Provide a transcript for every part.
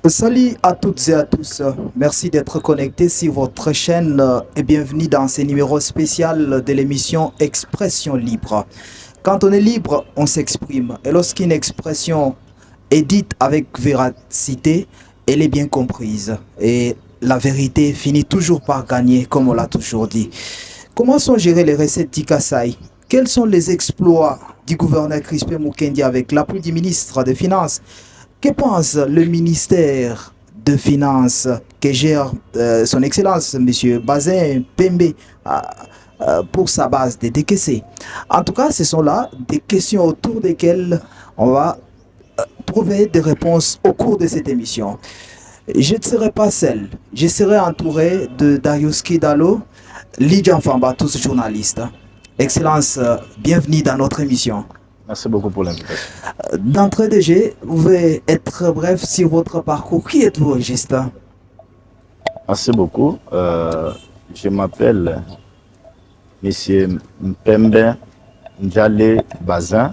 Salut à toutes et à tous. Merci d'être connectés sur votre chaîne et bienvenue dans ce numéro spécial de l'émission Expression libre. Quand on est libre, on s'exprime. Et lorsqu'une expression est dite avec véracité, elle est bien comprise. Et la vérité finit toujours par gagner, comme on l'a toujours dit. Comment sont gérées les recettes d'Ikassai? Quels sont les exploits du gouverneur Crispin Mukendi avec l'appui du ministre des Finances? Que pense le ministère de Finances que gère son Excellence, M. Bazin Pembe, pour sa base de décaissés? En tout cas, ce sont là des questions autour desquelles on va trouver des réponses au cours de cette émission. Je ne serai pas seul. Je serai entouré de Darius Kidalo, Lydian Famba, tous journalistes. Excellence, bienvenue dans notre émission. Merci beaucoup pour l'invitation. D'entrée de jeu, vous pouvez être bref sur votre parcours. Qui êtes-vous, Justin? Merci beaucoup. Je m'appelle Monsieur Mpembe Ndjale Bazin.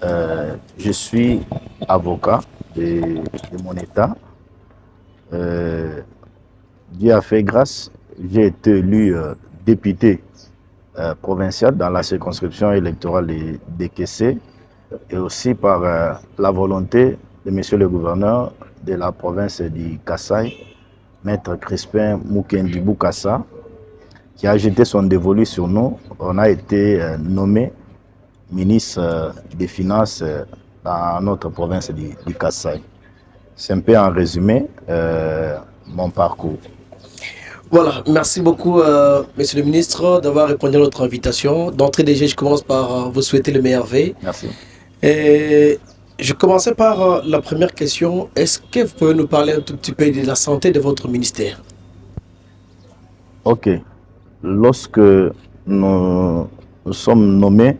Je suis avocat de mon État. Dieu a fait grâce. J'ai été élu député provincial dans la circonscription électorale de Kessé et aussi par la volonté de Monsieur le gouverneur de la province du Kassai, Maître Crispin Mukendi Bukassa, qui a jeté son dévolu sur nous. On a été nommé ministre des Finances dans notre province du Kassai. C'est un peu en résumé mon parcours. Voilà, merci beaucoup, Monsieur le ministre, d'avoir répondu à notre invitation. D'entrée déjà, je commence par vous souhaiter le meilleur vœu. Merci. Et je commençais par la première question. Est-ce que vous pouvez nous parler un tout petit peu de la santé de votre ministère? Ok. Lorsque nous sommes nommés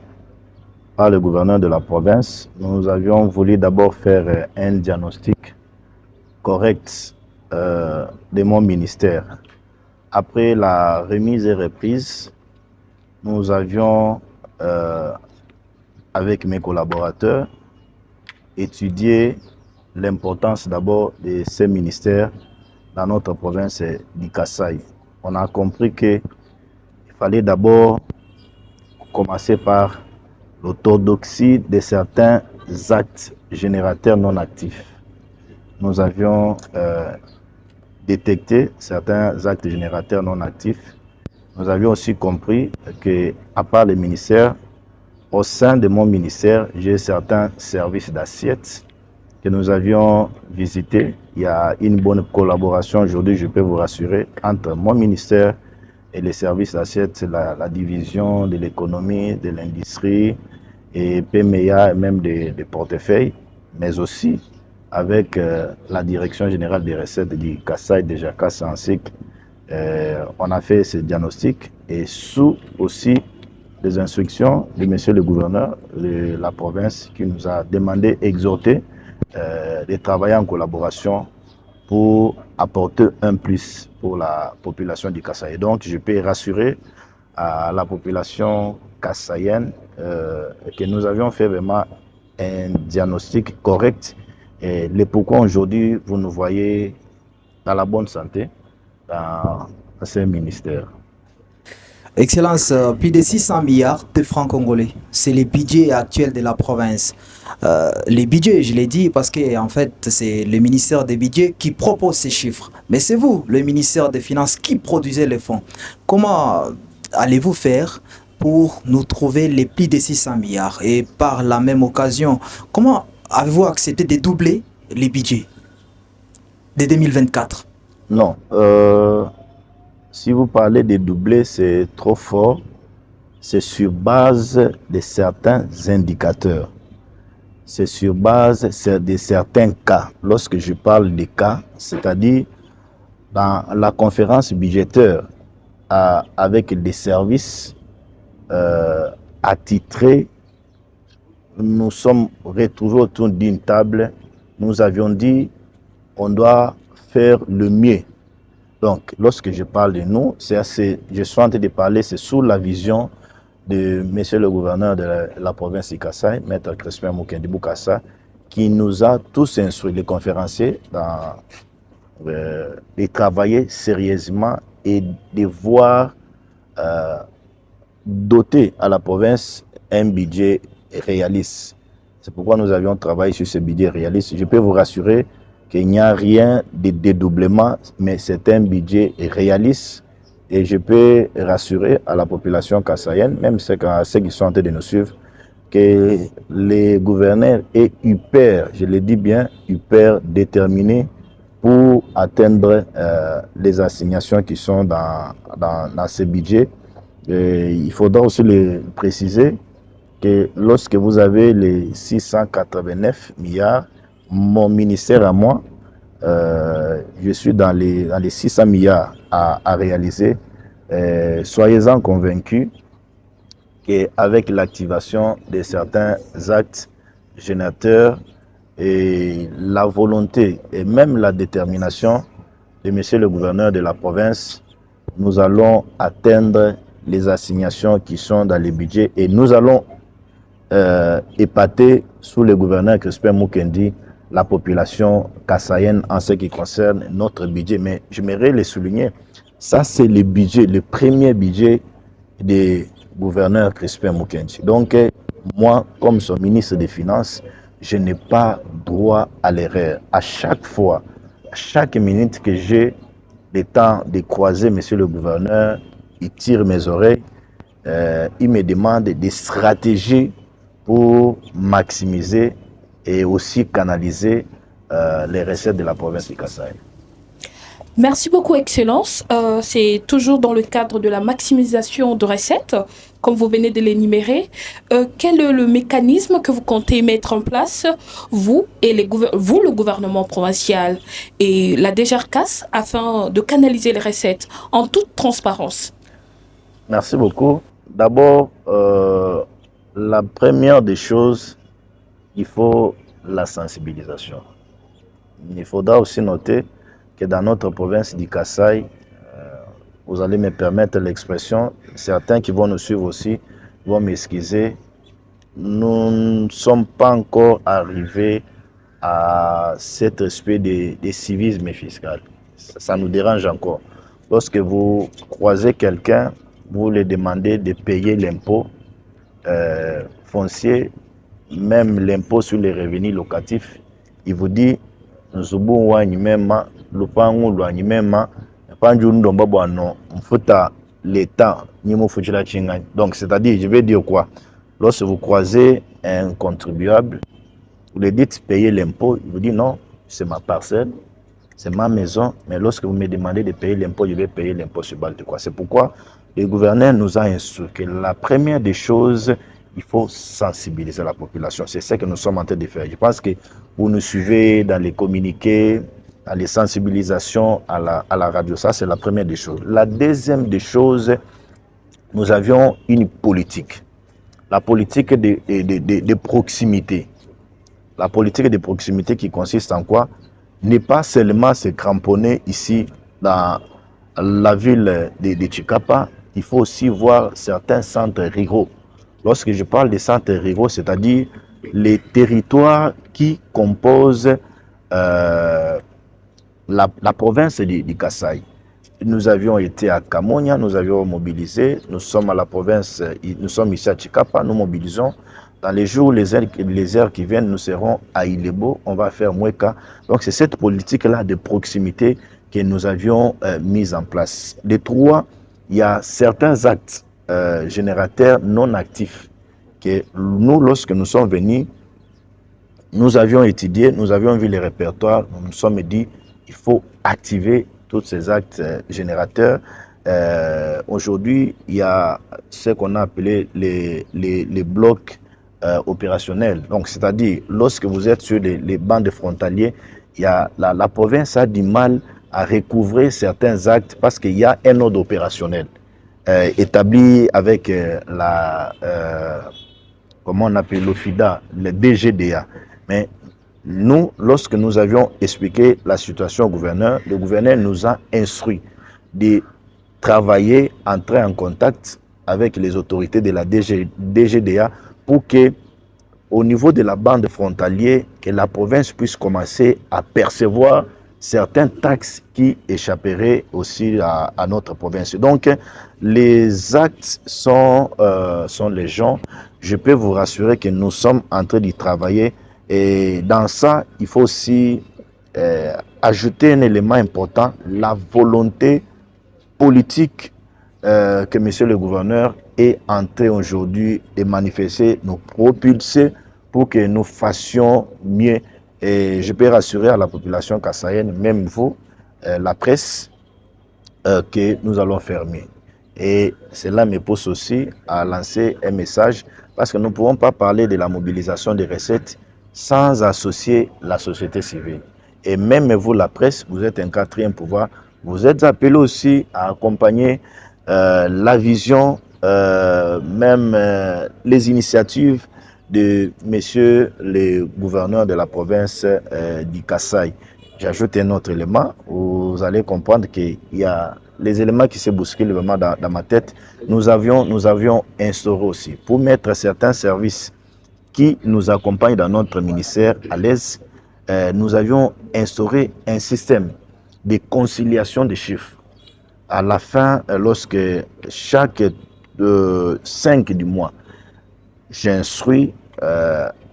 par le gouverneur de la province, nous avions voulu d'abord faire un diagnostic correct de mon ministère. Après la remise et reprise, nous avions, avec mes collaborateurs, étudié l'importance d'abord de ces ministères dans notre province du Kassai. On a compris qu'il fallait d'abord commencer par l'orthodoxie de certains actes générateurs non actifs. Nous avions détecté certains actes générateurs non actifs. Nous avions aussi compris qu'à part les ministères, au sein de mon ministère, j'ai certains services d'assiette que nous avions visités. Il y a une bonne collaboration aujourd'hui, je peux vous rassurer, entre mon ministère et les services d'assiette, la division de l'économie, de l'industrie et PMEA et même des portefeuilles, mais aussi avec la direction générale des recettes du Kassai, de Jacques en cycle. On a fait ce diagnostic et sous aussi les instructions de monsieur le gouverneur de la province qui nous a demandé, exhorté de travailler en collaboration pour apporter un plus pour la population du Kassai. Donc je peux rassurer à la population kassaïenne que nous avions fait vraiment un diagnostic correct et le pourquoi aujourd'hui vous nous voyez dans la bonne santé dans ces ministères. Excellence, plus de 600 milliards de francs congolais. C'est le budget actuel de la province. Les budgets, je l'ai dit, parce que en fait, c'est le ministère des budgets qui propose ces chiffres. Mais c'est vous, le ministère des Finances, qui produisez les fonds. Comment allez-vous faire pour nous trouver les plus de 600 milliards? Et par la même occasion, comment avez-vous accepté de doubler les budgets de 2024? Non. Si vous parlez de doubler, c'est trop fort. C'est sur base de certains indicateurs. C'est sur base de certains cas. Lorsque je parle de cas, c'est-à-dire dans la conférence budgétaire avec des services attitrés, nous sommes retrouvés autour d'une table. Nous avions dit on doit faire le mieux. Donc, lorsque je parle de nous, je suis en train de parler, c'est sous la vision de monsieur le gouverneur de la province de Kassai, Maître Crispin Mukendi Bukassa, qui nous a tous instruits, les conférenciers, de travailler sérieusement et de voir doter à la province un budget réaliste. C'est pourquoi nous avions travaillé sur ce budget réaliste. Je peux vous rassurer qu'il n'y a rien de dédoublement, mais c'est un budget réaliste. Et je peux rassurer à la population kassaïenne, même ceux qui sont en train de nous suivre, que les gouverneurs est hyper, je le dis bien, hyper déterminés pour atteindre les assignations qui sont dans ce budget. Et il faudra aussi le préciser que lorsque vous avez les 689 milliards, mon ministère à moi, je suis dans les 600 milliards à réaliser. Soyez-en convaincus qu'avec l'activation de certains actes générateurs et la volonté et même la détermination de monsieur le gouverneur de la province, nous allons atteindre les assignations qui sont dans les budgets et nous allons épater sous le gouverneur Crispin Mukendi la population kassaïenne en ce qui concerne notre budget. Mais j'aimerais le souligner, ça c'est le budget, le premier budget des gouverneurs Crispin Mukendi. Donc moi, comme son ministre des Finances, je n'ai pas droit à l'erreur. À chaque fois, à chaque minute que j'ai le temps de croiser monsieur le gouverneur, il tire mes oreilles, il me demande des stratégies pour maximiser et aussi canaliser les recettes de la province du Kasaï. Merci beaucoup, Excellence. C'est toujours dans le cadre de la maximisation de recettes, comme vous venez de l'énumérer. Quel est le mécanisme que vous comptez mettre en place, vous et le gouvernement provincial et la DGRCAS, afin de canaliser les recettes en toute transparence? Merci beaucoup. D'abord, la première des choses, il faut la sensibilisation. Il faudra aussi noter que dans notre province du Kasaï, vous allez me permettre l'expression, certains qui vont nous suivre aussi vont m'excuser, nous ne sommes pas encore arrivés à cet aspect de civisme fiscal. Ça nous dérange encore. Lorsque vous croisez quelqu'un, vous lui demandez de payer l'impôt foncier, même l'impôt sur les revenus locatifs, il vous dit nzubu wanyi mema lupangu lwanyi mema panju ndomba bwano mfuta l'état ni mufutila chingani. Donc c'est-à-dire, je vais dire quoi? Lorsque vous croisez un contribuable, vous lui dites payer l'impôt, il vous dit non, c'est ma parcelle, c'est ma maison, mais lorsque vous me demandez de payer l'impôt, je vais payer l'impôt sur balle de quoi. C'est pourquoi le gouverneur nous a instruit que la première des choses, il faut sensibiliser la population. C'est ce que nous sommes en train de faire. Je pense que vous nous suivez dans les communiqués, dans les sensibilisations à la radio. Ça, c'est la première des choses. La deuxième des choses, nous avions une politique. La politique de proximité. La politique de proximité qui consiste en quoi? Ne pas seulement se cramponner ici dans la ville de Chikapa, il faut aussi voir certains centres ruraux. Lorsque je parle des centres ruraux, c'est-à-dire les territoires qui composent la province du Kasaï. Nous avions été à Kamonia, nous avions mobilisé, nous sommes à la province, nous sommes ici à Chikapa, nous mobilisons. Dans les jours, les heures qui viennent, nous serons à Ilebo, on va faire Mweka. Donc c'est cette politique-là de proximité que nous avions mise en place. De trois, il y a certains actes générateurs non actifs que nous, lorsque nous sommes venus, nous avions étudié, nous avions vu les répertoires, nous nous sommes dit il faut activer tous ces actes générateurs. Aujourd'hui, il y a ce qu'on a appelé les blocs opérationnels. Donc, c'est-à-dire, lorsque vous êtes sur les bancs frontaliers, il y a, la province a du mal à recouvrer certains actes parce qu'il y a un ordre opérationnel établi avec comment on appelle l'OFIDA, le DGDA. Mais nous, lorsque nous avions expliqué la situation au gouverneur, le gouverneur nous a instruit de travailler, entrer en contact avec les autorités de la DGDA pour que au niveau de la bande frontalière, que la province puisse commencer à percevoir certaines taxes qui échapperaient aussi à notre province. Donc, les actes sont légion. Je peux vous rassurer que nous sommes en train d'y travailler. Et dans ça, il faut aussi ajouter un élément important, la volonté politique que monsieur le gouverneur est en train aujourd'hui de manifester, nous propulser pour que nous fassions mieux. Et je peux rassurer à la population kassaïenne, même vous, la presse, que nous allons faire mieux. Et cela me pousse aussi à lancer un message, parce que nous ne pouvons pas parler de la mobilisation des recettes sans associer la société civile. Et même vous, la presse, vous êtes un quatrième pouvoir, vous êtes appelé aussi à accompagner la vision, même les initiatives de monsieur le gouverneur de la province du Kasaï. J'ajoute un autre élément, vous allez comprendre qu'il y a les éléments qui se bousculent vraiment dans ma tête. Nous avions instauré aussi, pour mettre certains services qui nous accompagnent dans notre ministère à l'aise, nous avions instauré un système de conciliation des chiffres. À la fin, lorsque chaque 5 du mois, j'instruis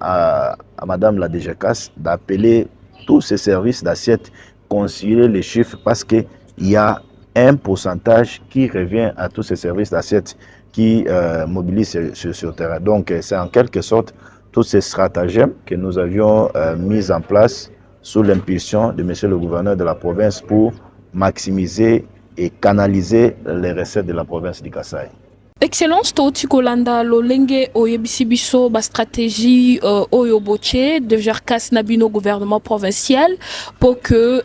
à Madame la DGCAS d'appeler tous ces services d'assiette, concilier les chiffres, parce qu'il y a un pourcentage qui revient à tous ces services d'assiette qui mobilisent sur le terrain. Donc, c'est en quelque sorte tous ces stratagèmes que nous avions mis en place sous l'impulsion de monsieur le gouverneur de la province pour maximiser et canaliser les recettes de la province du Kasaï. Excellence touti kolanda lolenge oyebisi biso ba stratégie oyo boche de GERCAS na bino gouvernement provincial pour que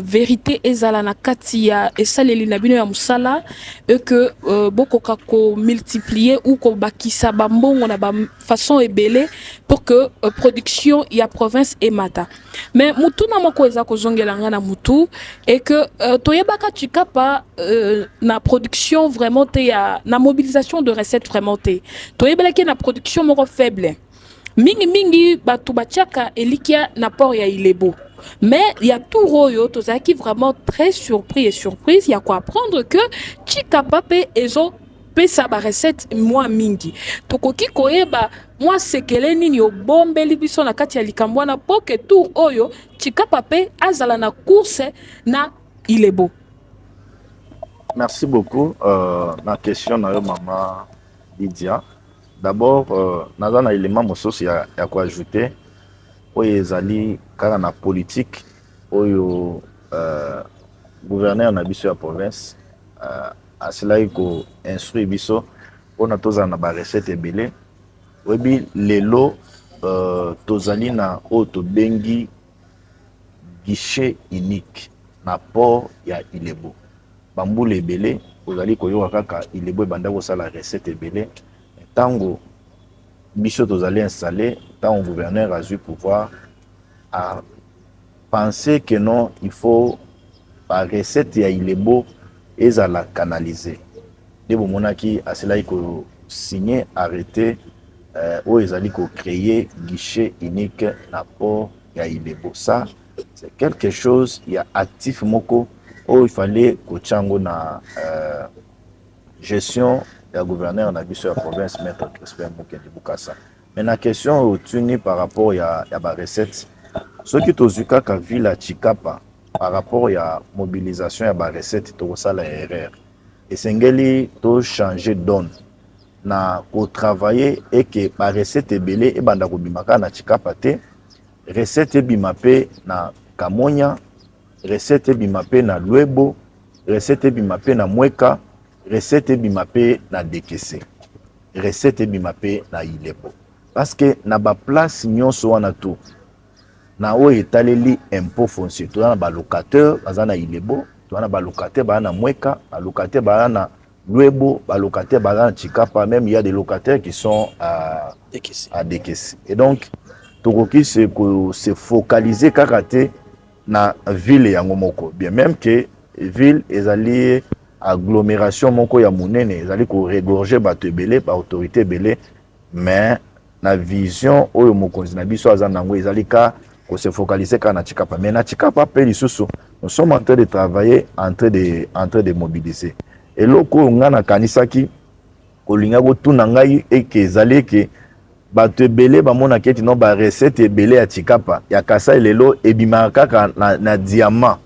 vérité ezala na kati ya esaleli na bino ya musala et que bokoka ko multiplier ou ko bakisa bambongo na ba façon ebele pour que production ya province emata. Mais mutu na moko eza kozongela nga na mutu et que toyebaka chikapa na production vraiment te ya na mobilisation de recettes vraiment te. Toyebelaki na production moko faible. Mingi batu bachaka elikia na port ya Ilebo. Mais il y a tout royo tozaki vraiment très surpris et surprise, il y a quoi apprendre que chikapa pe ezo pesa ba recette moi mingi. Tokoki koyeba moi sekele nini obombeli biso na kati ya likambo na poke tout oyo chikapa pe azala na course na Ilebo. Merci beaucoup. Ma question na yo maman Lydia. D'abord, naza na élément mosusu ya ko ajouter oyo ezali kaka na politique oyo gouverneur na biso ya province asilaki ko instruire biso mpona tozala na ba recette ebele. Oyebi lelo tozali na oyo tobengi guichet unique na port ya Ilebo. Bambula ebele ozali koyoka kaka Ilebo ebanda kosala recette ebele. Tango biso tozali installé, tant gouverneur a eu pouvoir à penser que non, il faut la recette ya Ilebo ezala canaliser. Debo monaki asilai ko signer arrêté où ezali ko créer guichet unique na port ya Ilebo. Ça c'est quelque chose il y a actif moko où il fallait que Tchango na gestion du gouverneur na biso ya province maître Crispin Mukendi Bukasa. Mais la question au par rapport à la recette, ce qui est au kaka ville à Chikapa par rapport à la mobilisation et à la recette, tout ça la erreur. Et c'est to changer donne na ko travailler et que la recette est belée et banda ko bimaka na Chikapa te recette bimape na Kamonya, recette bimape na Luebo, recette bimape na Mweka, recette bimape na Dekese, recette bimape na Ilebo. Parce que na ba place nyonso wana tout na o etaleli impôt foncier to na ba locataire bazana Ilebo, to na ba locataire bazana Mweka, ba locataire bazana Luebo, ba locataire bazana Chikapa, même il y a des locataires qui sont à Dekese. Et donc tokoki se focaliser karaté na ville ya ngomoko, bien même que ville ezali agglomération moko ya munene ezali ko regorger bato ebele ba autorité ebele, mais na vision oyo mokonzi na biso aza nango ezali ka ko se focaliser ka na Tshikapa. Mais na Tshikapa pe lisusu nous sommes en train de travailler, en train de mobiliser. Et loko nga na kanisaki kolinga ko tuna ngai eke ezali ke bato ebele bamona keti no ba recette ebele ya Tshikapa ya Kasai lelo ebimaka kaka na diamant.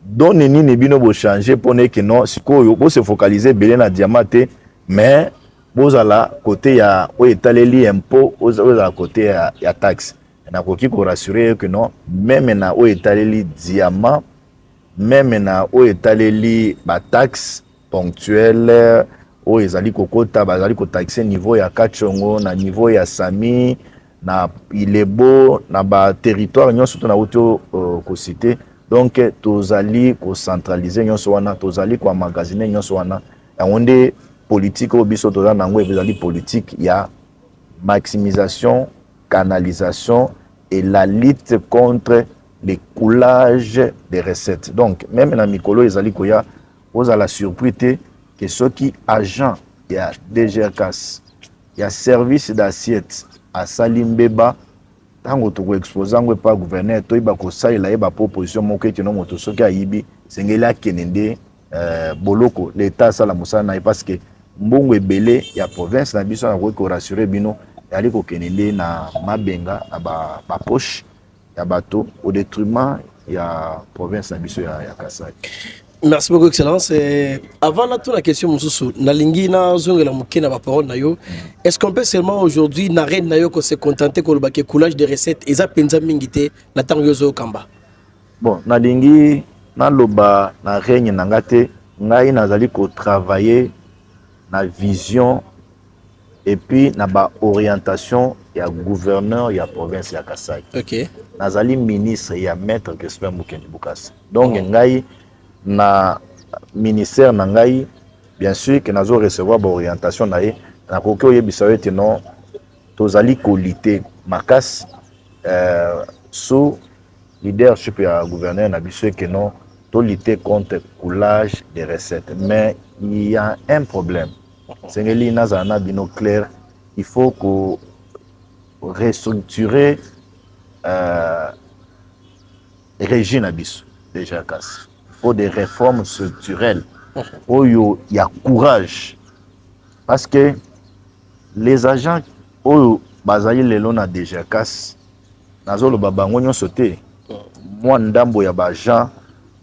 Donc nini bino bo changer pone ke non sikoyo bo se focaliser ebele na diamant te, mais bozala côté ya o etaleli impôt ozala côté ya taxe. Na koki ko rassurer que non, même na o etaleli diamant, même na o etaleli ba taxe ponctuelle o ezali kokota bazali ko taxer niveau ya Kachongo na niveau ya Sami na Ilebo na ba territoire nyonso to na auto ko cité. Donc tozali ko centraliser nyonso wana, tozali ko magasiner nyonso wana. Onde politique au biso toza nango ezali politique ya maximisation, canalisation et la lutte contre les coulages des recettes. Donc même na mikolo ezali koya oza la surprise que ceux qui agent ya DGRCAS ya service d'assiette à Salimbeba tango to exposer ngo pa gouverneur to iba ko salela eba proposition moko ete no moto soki ayibi sengela kenende boloko l'état sala musana parce que mbongo ebele ya province na biso na ko rassurer bino yali ko kenende na mabenga na ba poche ya bato au détriment ya province na biso ya Kasai. Merci beaucoup, Excellence. Avant la question, Moussou, Nalingi, na zongela mukina ba parole na yo. Est-ce qu'on peut seulement aujourd'hui na reine na yo ko se contenter ko le coulage de recettes et ça penza mingité na tango yozo kamba. Bon, Nalingi na loba na reine na ngate ngai nazali ko travailler na vision et puis na ba orientation ya gouverneur ya province ya Kasai. OK. Nazali ministre ya maître Gaspard Mukendi Bukasa. Donc ngai na ministère na ngai bien sûr que nazo recevoir ba orientation na ye na kokyo yebisa ete non tozali kolite makas sous leadership ya gouverneur na biso que non to lutter contre coulage des recettes. Mais il y a un problème. C'est que l'Inazana bino clair, il faut que restructurer régime abisso déjà casse. Il faut des réformes structurelles. Oh il y a courage parce que les agents oh bazali lelo na déjà casse nazolo babango nyo sauté moi ndambo ya ba agent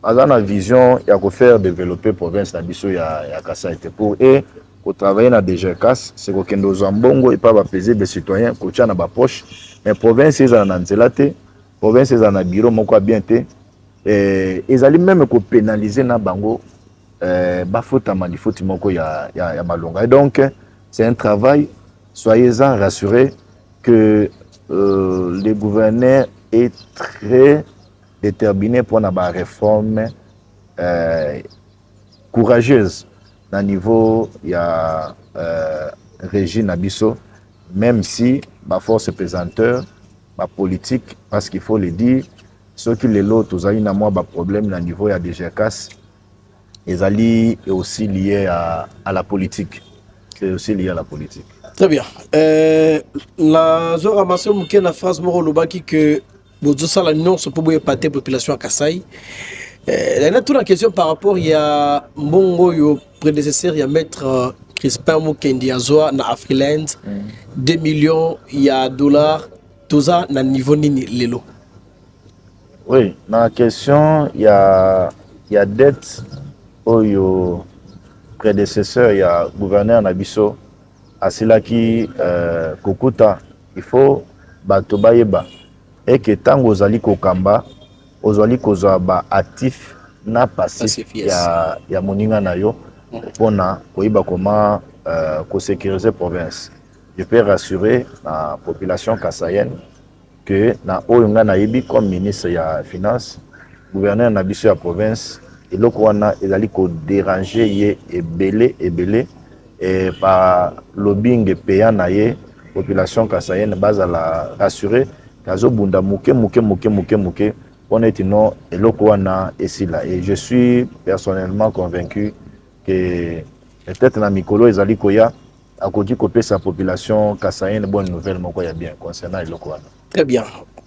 azana vision ya ko faire développer province na biso ya Kasai pour et ko travailler na DGCAS c'est ko kendo zambongo et pas ba peser des citoyens ko tia na ba poche mais province eza na nzela te province eza na bureau moko bien te ils allaient même ko pénaliser na bango ba faute manifoti moko ya malonga et donc c'est un travail soyez-en rassurés que le gouverneur est très déterminé pour une réforme courageuse au niveau ya régime Abisso, même si ma force pesanteur, ma politique, parce qu'il faut le dire, ceux qui les lotent, tous ont un problème au niveau ya DGCAS, ils sont aussi liés à la politique. C'est aussi lié à la politique. Très bien. La zone ramassée, la phrase moro lobaki que Bozosala non se peut épater population à Kasai. Là, toute la question par rapport il y a Mbongo yo prédécesseur il y a maître Crispin Mukendi Azwa na Afriland 2 millions il y a dollars tout ça na niveau nini lelo. Oui, dans la question il y a dette au prédécesseur il y a gouverneur Nabiso Asilaki Kokuta il faut bato bayeba et que tango ozali kokamba ozali kozwa ba actif na passif ya moninga na yo pona koyiba comment ko sécuriser province. Je peux rassurer la population kassaïenne que na oyo nga na yebi comme ministre ya finance gouverneur na biso ya province eloko wana ezali ko déranger ye ebele et par lobbying payant na ye population kassaïenne bazala rassurer kazo bunda muke on est non eloko wana esila et je suis personnellement convaincu que peut-être na mikolo ezali koya à côté copier sa population kassaïenne bonne nouvelle moko ya bien concernant le Rwanda. Très bien.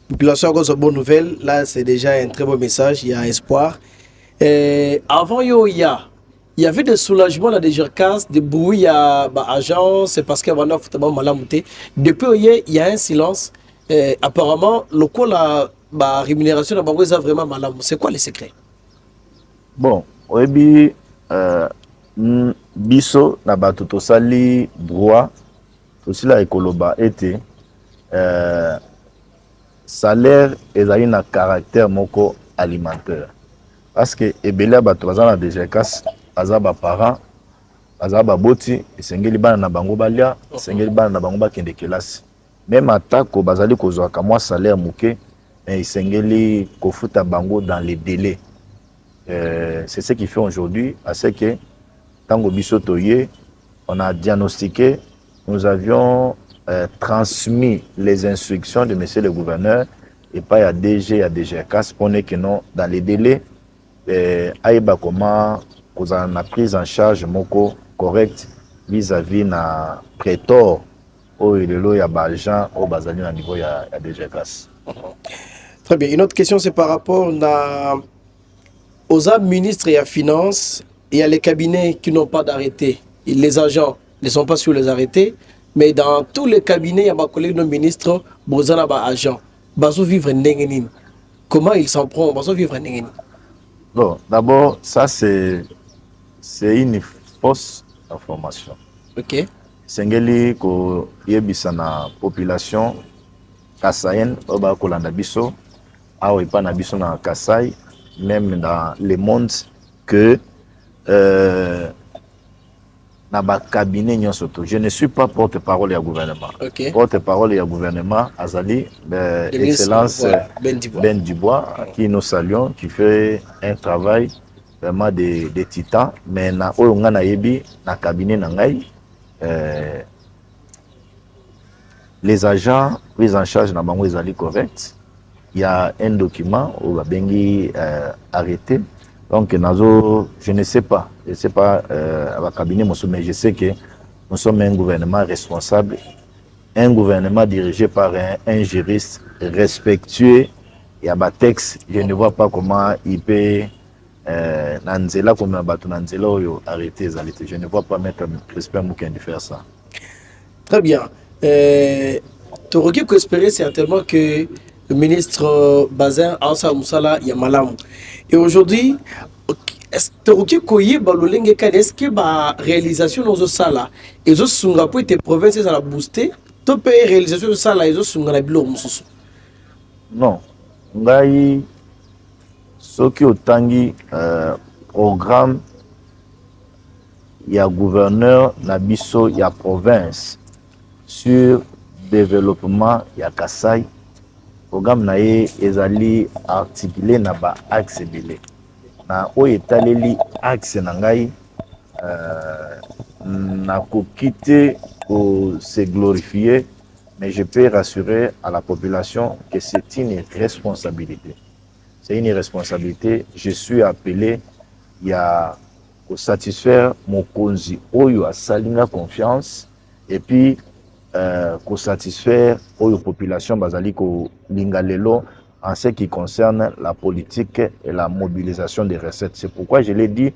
Population cause bonne nouvelle, là c'est déjà un très beau message, il y a espoir. Avant il y avait des soulagements là, des jerkas, des bruits, il y a agence, c'est parce qu'il y a un football malamouté. Depuis il y a un silence. Apparemment, le coup la rémunération de Bango est vraiment malam. C'est quoi les secrets? Bon, oyebi biso na bato tosali droit tosila ekoloba ete salaire ezali na caractère moko alimentaire parce que ebele bato baza na DGCAS baza ba parents baza ba boti esengeli bana na bango balia esengeli bana na bango bakende kelasi même atako bazali kozwa ka mwa salaire muke mais esengeli kofuta bango dans les délais. C'est ce qui fait aujourd'hui, à ce que, Tango Bissotoye, on a diagnostiqué, nous avions transmis les instructions de monsieur le gouverneur et pas à DG, à DGCAS, pour que non, dans les délais, aïba comment on a prise en charge moko correct vis-à-vis na prétor au ilelo ya bagent au bazali na niveau ya DGCAS. Très bien. Une autre question, c'est par rapport aux ministres et à finances, il y a les cabinets qui n'ont pas d'arrêté. Les agents ne sont pas sur les arrêtés, mais dans tous les cabinets, il y a ma collègue, nos ministres, Bozana ba agent. Bazo vivre n'engenin. Comment ils s'en prennent? Bazo vivre n'engenin. Bon, d'abord, ça c'est une fausse information. Ok. Sengeli ko yebisa na population kassaïenne oba kolanda biso awa ipa na biso na Kasai, même dans le monde, que na ba cabinet nyosoto. Je ne suis pas porte-parole du gouvernement. Okay. Porte-parole du gouvernement Azali, Excellence Ben Dubois, qui nous saluons, qui fait un travail vraiment de titan. Mais na oyonga na yebi na cabinet na ngai, les agents pris en charge na bango ezali correct. Il y a un document où la bengi arrêté. Donc, je ne sais pas à la cabinet, mais je sais que nous sommes un gouvernement responsable, un gouvernement dirigé par un juriste respectueux. Et à ma texte, je ne vois pas comment il peut Nanzela comme un bateau Nanzela ou arrêter les arrêtés. Je ne vois pas mettre respect Mouken de faire ça. Très bien. Tu aurais pu espérer certainement que le ministre Bazin Ansa Moussala Yamalam. Et aujourd'hui, est-ce que la réalisation de ce sala et ce Singapour était province à la booster? Tu peux réalisation de ça là et ce Singapour non. Ngai soki otangi programme ya gouverneur na biso ya province sur développement ya Kasai. Programme nae ezali articulé na ba axe belé na o etaleli axe na ngai na ko quitter ou se glorifier, mais je peux rassurer à la population que c'est une responsabilité. C'est une responsabilité. Je suis appelé à satisfaire mon konzi oyo a salinga confiance et puis pour satisfaire aux populations bazali ko lingalelo en ce qui concerne la politique et la mobilisation des recettes. C'est pourquoi je l'ai dit,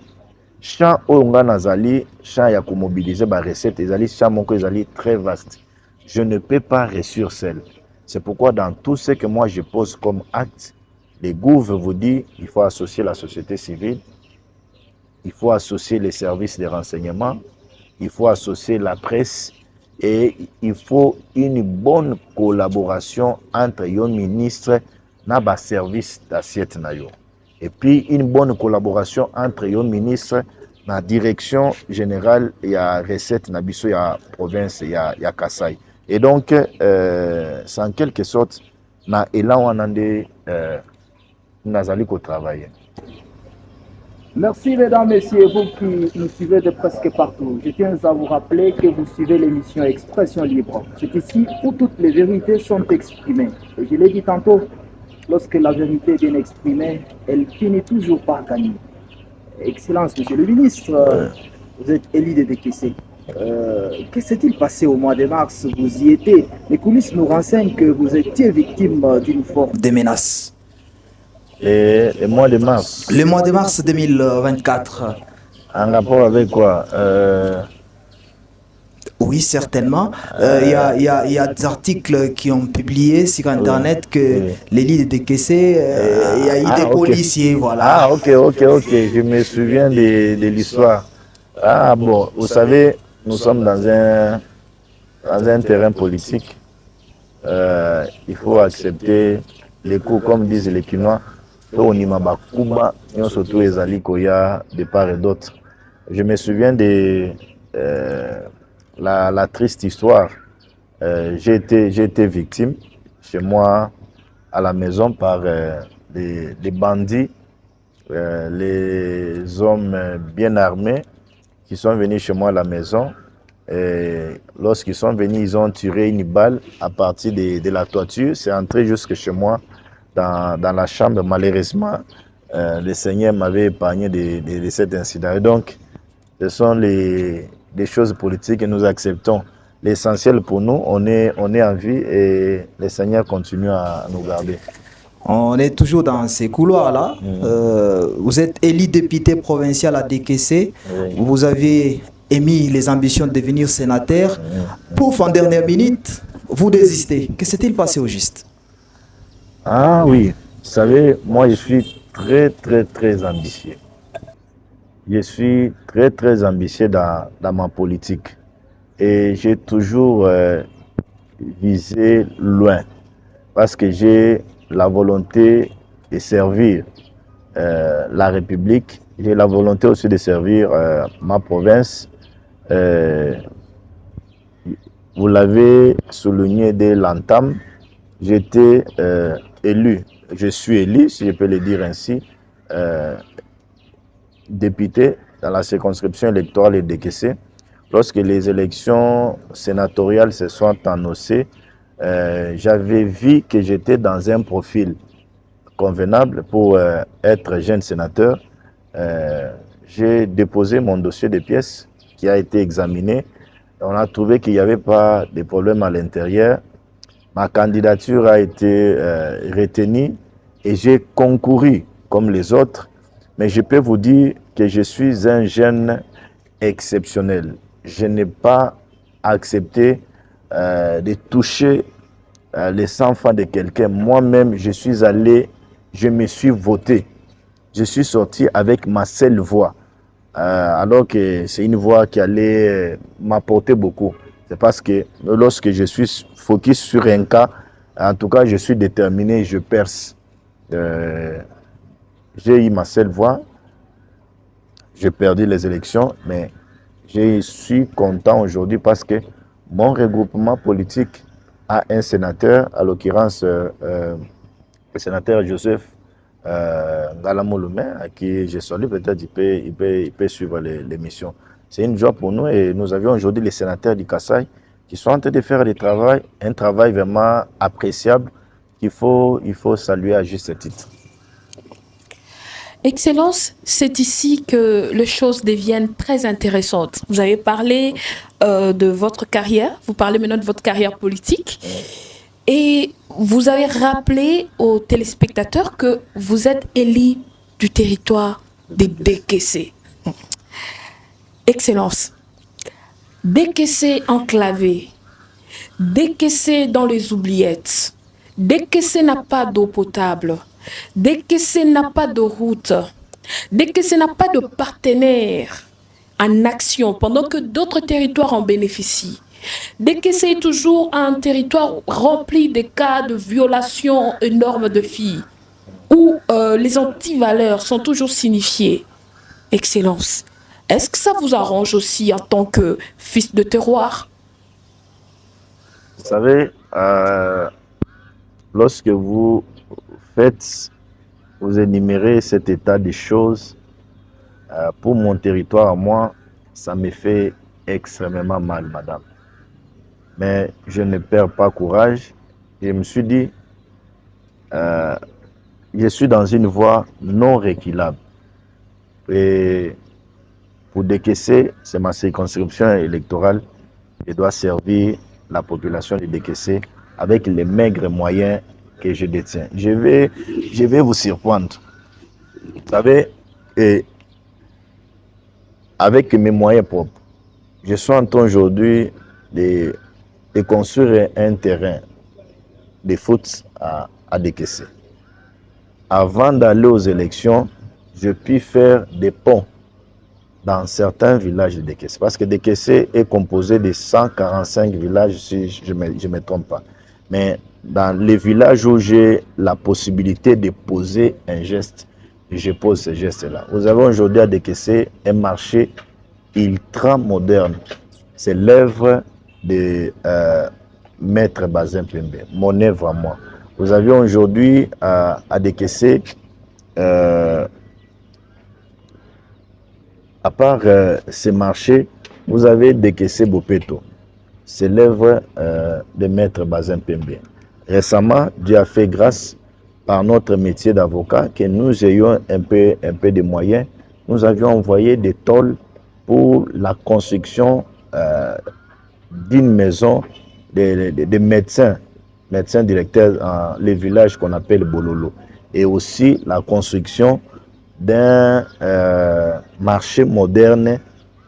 champ oyonga nazali, champ ya ko mobiliser ba recettes, ezali champ moko ezali très vaste. Je ne peux pas réussir seul. C'est pourquoi dans tout ce que moi je pose comme acte, les gouvernements vous disent il faut associer la société civile, il faut associer les services de renseignement, il faut associer la presse, et il faut une bonne collaboration entre les ministres et les services d'assiette. Et puis une bonne collaboration entre les ministres et la direction générale et la recette de la province et la Kasai. Et donc, c'est en quelque sorte, na élan wanande nazali ko travailler. Merci mesdames, messieurs, vous qui nous suivez de presque partout. Je tiens à vous rappeler que vous suivez l'émission Expression Libre. C'est ici où toutes les vérités sont exprimées. Et je l'ai dit tantôt, lorsque la vérité est bien exprimée, elle finit toujours par gagner. Excellence, monsieur le ministre, vous êtes élu de Dekessé. Que s'est-il passé au mois de mars? Vous y étiez. Les coulisses nous renseignent que vous étiez victime d'une forme. Des menaces. Le mois de mars. Le mois de mars 2024. En rapport avec quoi? Oui, certainement. Il y a des articles qui ont publié sur Internet que l'élite est décaissée. Il y a eu des policiers, voilà. Ah, ok. Je me souviens de l'histoire. Ah, bon, vous savez, nous sommes dans un terrain politique. Il faut accepter les coups, comme disent les Quinois. Surtout les Alikoya de part et d'autre. Je me souviens de la triste histoire. J'ai été victime chez moi à la maison par des bandits, les hommes bien armés qui sont venus chez moi à la maison. Et lorsqu'ils sont venus, ils ont tiré une balle à partir de la toiture. C'est entré jusque chez moi dans la chambre. Malheureusement, le Seigneur m'avait épargné de cet incident. Et donc, ce sont des choses politiques que nous acceptons. L'essentiel pour nous, on est en vie et le Seigneur continue à nous garder. On est toujours dans ces couloirs-là. Vous êtes élu député provincial à Décaissé. Oui. Vous avez émis les ambitions de devenir sénateur. Pouf, en dernière minute, vous désistez. Que s'est-il passé au juste? Ah oui, vous savez, moi je suis très ambitieux. Je suis très ambitieux dans ma politique. Et j'ai toujours visé loin. Parce que j'ai la volonté de servir la République. J'ai la volonté aussi de servir ma province. Vous l'avez souligné dès l'entame, j'étais élu, je suis élu, si je peux le dire ainsi, député dans la circonscription électorale de Décaissé. Lorsque les élections sénatoriales se sont annoncées, j'avais vu que j'étais dans un profil convenable pour être jeune sénateur. J'ai déposé mon dossier de pièces qui a été examiné. On a trouvé qu'il n'y avait pas de problème à l'intérieur. Ma candidature a été retenue et j'ai concouru comme les autres. Mais je peux vous dire que je suis un jeune exceptionnel. Je n'ai pas accepté de toucher les 100 francs de quelqu'un. Moi-même, je suis allé, je me suis voté. Je suis sorti avec ma seule voix. Alors que c'est une voix qui allait m'apporter beaucoup. C'est parce que lorsque je suis focus sur un cas, en tout cas, je suis déterminé, je perce. J'ai eu ma seule voix. J'ai perdu les élections, mais je suis content aujourd'hui parce que mon regroupement politique a un sénateur, à l'occurrence le sénateur Joseph Ngalamoloumé, à qui je salue, peut-être il peut suivre l'émission. C'est une joie pour nous et nous avions aujourd'hui les sénateurs du Kasaï qui sont en train de faire un travail vraiment appréciable qu'il faut saluer à juste titre. Excellence, c'est ici que les choses deviennent très intéressantes. Vous avez parlé de votre carrière, vous parlez maintenant de votre carrière politique. Et vous avez rappelé aux téléspectateurs que vous êtes élu du territoire de Décaissé. Excellence, Décaissé enclavé, Décaissé dans les oubliettes, Décaissé n'a pas d'eau potable, Décaissé n'a pas de route, Décaissé n'a pas de partenaire en action pendant que d'autres territoires en bénéficient. Décaissé est toujours un territoire rempli de cas de violation énorme de filles, où les antivaleurs sont toujours signifiées. Excellence, est-ce que ça vous arrange aussi en tant que fils de terroir? Vous savez, lorsque vous énumérez cet état des choses, pour mon territoire, moi, ça me fait extrêmement mal, madame. Mais je ne perds pas courage. Je me suis dit, je suis dans une voie non reculable. Et Pour décaisser, c'est ma circonscription électorale. Je dois servir la population de décaisser avec les maigres moyens que je détiens. Je vais vous surprendre. Vous savez, et avec mes moyens propres, je suis en train aujourd'hui de construire un terrain de foot à décaisser. Avant d'aller aux élections, je puis faire des ponts dans certains villages de Décaissé. Parce que Décaissé est composé de 145 villages, si je ne me trompe pas. Mais dans les villages où j'ai la possibilité de poser un geste, je pose ce geste-là. Vous avez aujourd'hui à Décaissé un marché ultra moderne. C'est l'œuvre de Maître Bazin Pembe, mon œuvre à moi. Vous avez aujourd'hui à Décaissé, à part ces marchés, vous avez Décaissé Bopeto. C'est l'œuvre de Maître Bazin Pembe. Récemment, Dieu a fait grâce par notre métier d'avocat que nous ayons un peu de moyens. Nous avions envoyé des tôles pour la construction d'une maison de médecins directeurs dans les villages qu'on appelle Bololo. Et aussi la construction d'un marché moderne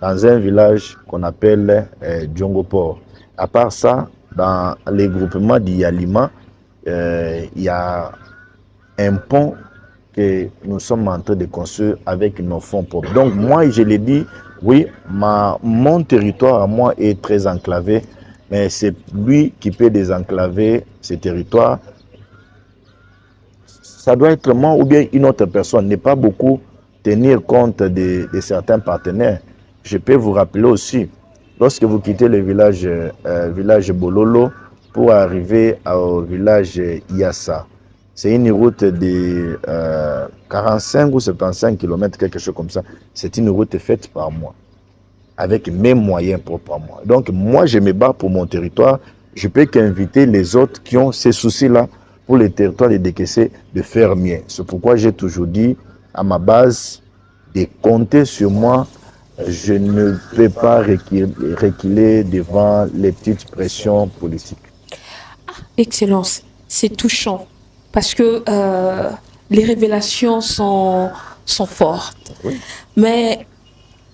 dans un village qu'on appelle Djongopor. À part ça, dans les groupements d'Iyalima, il y a un pont que nous sommes en train de construire avec nos fonds propres. Donc moi, je l'ai dit, oui, mon territoire à moi est très enclavé, mais c'est lui qui peut désenclaver ce territoire. Ça doit être moi ou bien une autre personne, ne pas beaucoup tenir compte de certains partenaires. Je peux vous rappeler aussi, lorsque vous quittez le village Bololo pour arriver au village Yassa, c'est une route de 45 ou 75 km, quelque chose comme ça. C'est une route faite par moi, avec mes moyens propres à moi. Donc moi, je me bats pour mon territoire. Je peux qu'inviter les autres qui ont ces soucis-là pour les territoires de Décaissé de faire mieux. C'est pourquoi j'ai toujours dit à ma base de compter sur moi. Je ne peux pas reculer devant les petites pressions politiques. Excellence, c'est touchant parce que les révélations sont fortes. Oui. Mais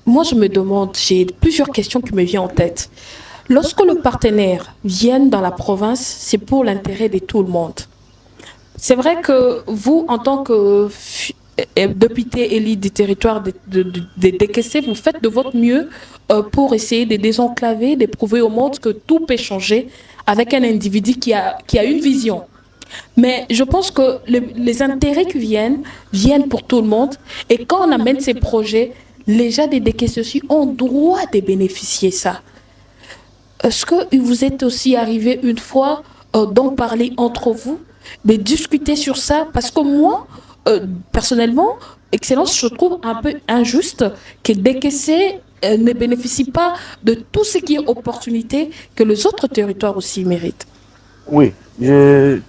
moi, je me demande, j'ai plusieurs questions qui me viennent en tête. Lorsque le partenaire vient dans la province, c'est pour l'intérêt de tout le monde. C'est vrai que vous, en tant que député élu du territoire de Décaissé, vous faites de votre mieux pour essayer de désenclaver, de prouver au monde que tout peut changer avec un individu qui a une vision. Mais je pense que les intérêts qui viennent pour tout le monde. Et quand on amène ces projets, les gens de Décaissé aussi ont droit de bénéficier de ça. Est-ce que vous êtes aussi arrivé une fois d'en parler entre vous, de discuter sur ça? Parce que moi, personnellement, Excellence, je trouve un peu injuste que Décaissé ne bénéficie pas de tout ce qui est opportunité que les autres territoires aussi méritent. Oui, je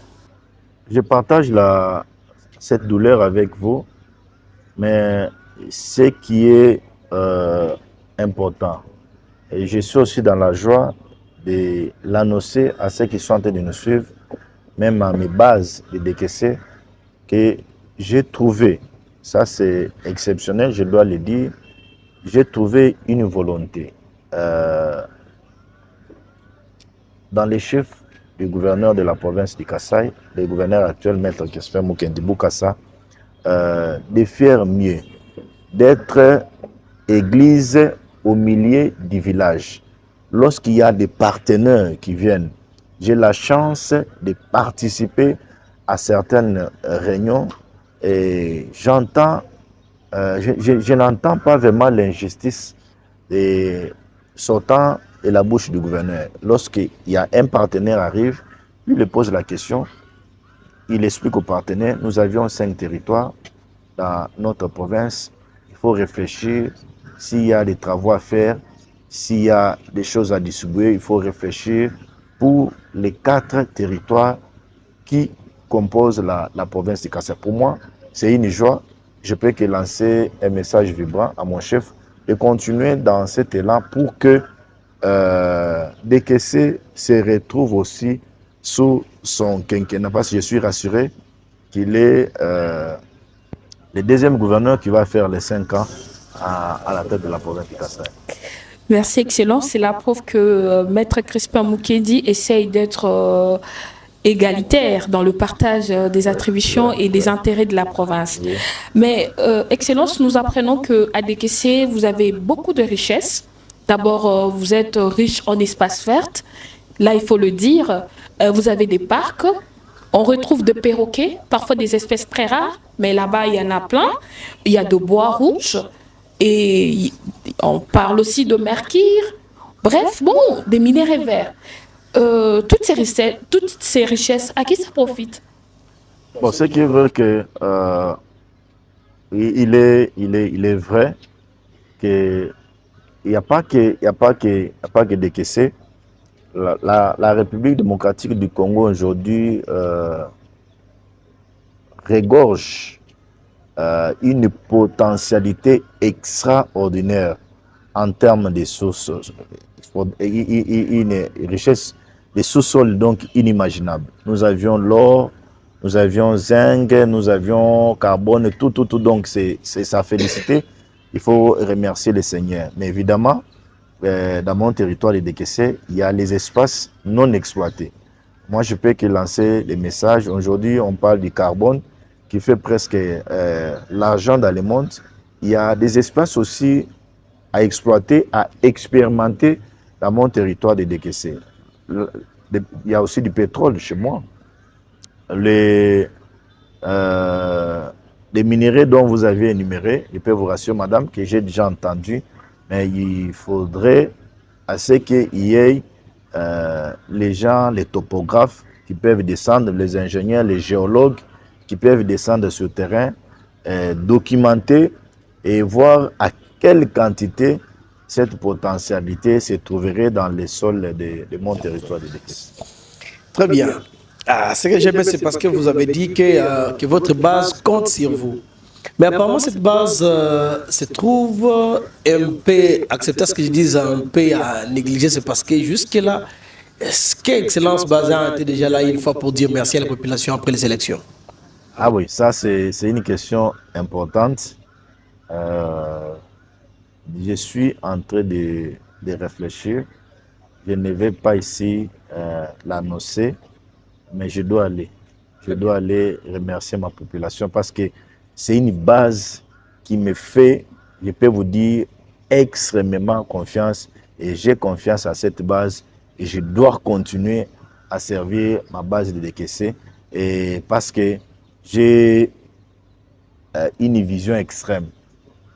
partage cette douleur avec vous, mais ce qui est important, et je suis aussi dans la joie de l'annoncer à ceux qui sont en train de nous suivre, même à mes bases de Décaissé, que j'ai trouvé, ça c'est exceptionnel, je dois le dire, j'ai trouvé une volonté dans les chefs du gouverneur de la province du Kasaï, le gouverneur actuel, Maître Kesper Mukendi Boukassa, de faire mieux, d'être église au milieu du village. Lorsqu'il y a des partenaires qui viennent, j'ai la chance de participer à certaines réunions et j'entends, je n'entends pas vraiment l'injustice sortant de la bouche du gouverneur. Lorsqu'il y a un partenaire arrive, il lui pose la question, il explique au partenaire, nous avions 5 territoires dans notre province, il faut réfléchir, s'il y a des travaux à faire, s'il y a des choses à distribuer, il faut réfléchir pour les 4 territoires qui composent la province du Kasaï. Pour moi, c'est une joie. Je peux que lancer un message vibrant à mon chef de continuer dans cet élan pour que DKC se retrouve aussi sous son quinquennat. Parce que je suis rassuré qu'il est le deuxième gouverneur qui va faire les 5 ans à la tête de la province du Kasaï. Merci, Excellence. C'est la preuve que Maître Crispin Moukedi essaye d'être égalitaire dans le partage des attributions et des intérêts de la province. Oui. Mais, Excellence, nous apprenons qu'à Dekesse, vous avez beaucoup de richesses. D'abord, vous êtes riche en espaces verts. Là, il faut le dire, vous avez des parcs. On retrouve des perroquets, parfois des espèces très rares, mais là-bas, il y en a plein. Il y a de bois rouges et on parle aussi de mercure. Bref, bon, des minéraux verts. Toutes ces richesses, à qui ça profite? Bon, ce qui est vrai que il est vrai que il n'y a pas que DKC. La République démocratique du Congo aujourd'hui regorge une potentialité extraordinaire en termes de sources, une richesse de sous-sol donc inimaginable. Nous avions l'or, nous avions zinc, nous avions carbone, tout, donc c'est sa félicité. Il faut remercier le Seigneur. Mais évidemment, dans mon territoire de Dekesse, il y a les espaces non exploités. Moi, je peux que lancer des messages. Aujourd'hui, on parle du carbone qui fait presque l'argent dans le monde. Il y a des espaces aussi à exploiter, à expérimenter dans mon territoire de Dekesse. Il y a aussi du pétrole chez moi. Les minéraux dont vous avez énuméré, je peux vous rassurer, madame, que j'ai déjà entendu, mais il faudrait assez qu'il y ait les gens, les topographes qui peuvent descendre, les ingénieurs, les géologues qui peuvent descendre sur le terrain, documenter et voir à quelle quantité cette potentialité se trouverait dans les sols de mon territoire de Dekesse. Très bien. Ce que j'aime, c'est parce que vous avez dit que votre base compte sur vous. Mais apparemment, cette base se trouve un peu, acceptez ce que je dis, un peu à négliger. C'est parce que jusque-là, est-ce que Excellence Bazin était déjà là une fois pour dire merci à la population après les élections? Ah oui, ça c'est une question importante. Je suis en train de réfléchir. Je ne vais pas ici l'annoncer, mais je dois aller. Je dois aller remercier ma population parce que c'est une base qui me fait, je peux vous dire, extrêmement confiance. Et j'ai confiance à cette base et je dois continuer à servir ma base de Dekesse. Et parce que j'ai une vision extrême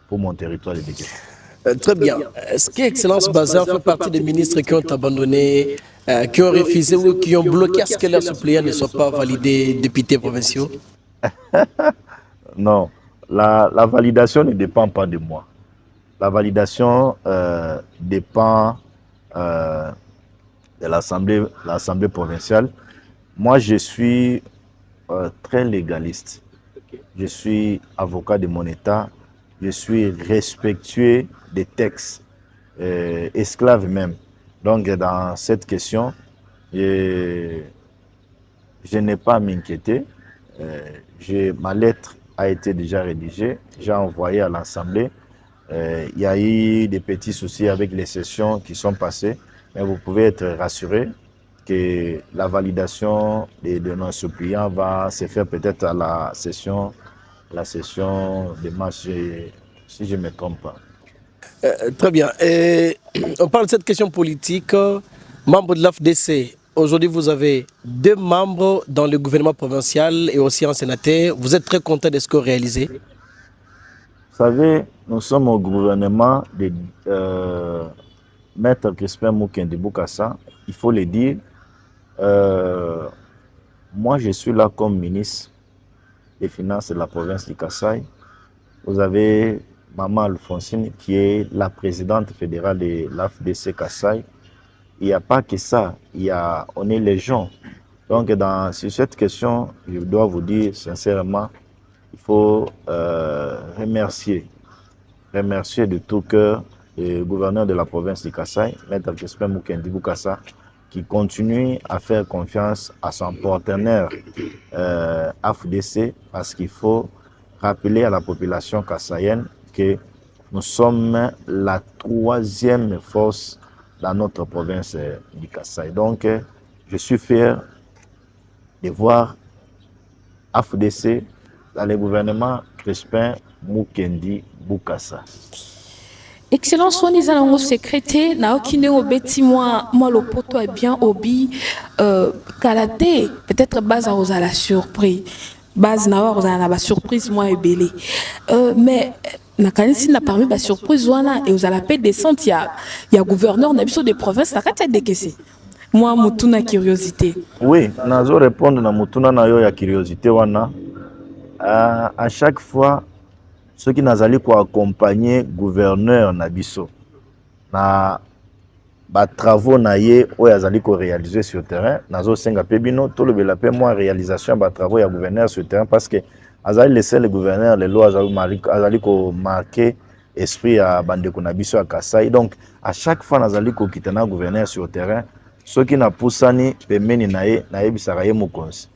pour mon territoire de Dekesse. Très bien. Est-ce que Excellence Bazin fait partie des ministres qui ont abandonné, qui ont refusé ou qui ont bloqué à ce que leurs suppléants ne soient pas validés députés provinciaux? Non, la validation ne dépend pas de moi. La validation dépend de l'Assemblée provinciale. Moi, je suis très légaliste. Je suis avocat de mon État. Je suis respectueux des textes, esclave même. Donc, dans cette question, je n'ai pas à m'inquiéter. Ma lettre a été déjà rédigée. J'ai envoyé à l'Assemblée. Il y a eu des petits soucis avec les sessions qui sont passées. Mais vous pouvez être rassuré que la validation de nos suppliants va se faire peut-être à la session de mars, si je ne me trompe pas. Très bien. Et on parle de cette question politique. Membre de l'AFDC, aujourd'hui vous avez 2 membres dans le gouvernement provincial et aussi un sénateur. Vous êtes très content de ce que vous réalisez? Vous savez, nous sommes au gouvernement de Maître Crispin Moukedi Boukassa. Il faut le dire. Moi, je suis là comme ministre des Finances de la province du Kasaï. Vous avez Maman Alphonsine qui est la présidente fédérale de l'AFDC Kasaï. Il n'y a pas que ça, on est les gens. Donc, sur cette question, je dois vous dire sincèrement, il faut remercier remercier de tout cœur le gouverneur de la province de Kasaï, Maître Crispin Mukendi Bokassa, qui continue à faire confiance à son partenaire AFDC, parce qu'il faut rappeler à la population kassaïenne que nous sommes la 3e force dans notre province du Kasaï. Donc, je suis fier de voir AFDC dans le gouvernement Crispin Mukendi Bokassa. Excellence, on est allé au secrétaire, na okine au beti moi le poto est bien obi kalaté peut-être base aux à la surprise base na aux à la surprise moi est belé mais na kanisi na parmi ba surprise wana et aux à la paix descente il y a gouverneur na biso de province na kati de kesi moi mutuna curiosité. Oui, nazo répondre na mutuna na yo ya curiosité wana à chaque fois ceux qui nazali ko accompagner gouverneur na biso na ba travaux na ye o yazali ko réaliser sur terrain nazo senga pe bino to le bela pe moi réalisation ba travaux ya gouverneur sur terrain parce que azali laisser le gouverneur les lois azali ko marquer esprit ya bandeko na biso ya Kasaï. Donc à chaque fois nazali ko kitana gouverneur sur terrain ceux qui na pusani pemeni na ye na yebisaka ye mokonzi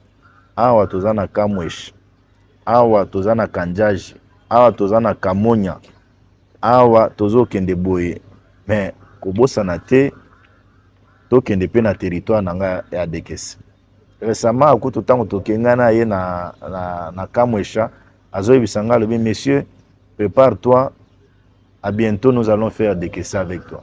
awa tozana kamwesh awa tozana kanjaji awa tozana kamonya awa tozokende boye mais kobosana te tokende pe na territoire nanga ya Dekesi. Récemment akutu tango tokenga na ye na Kamwesha azoyebisa nga lobi monsieur prépare-toi à bientôt nous allons faire Dekesi avec toi.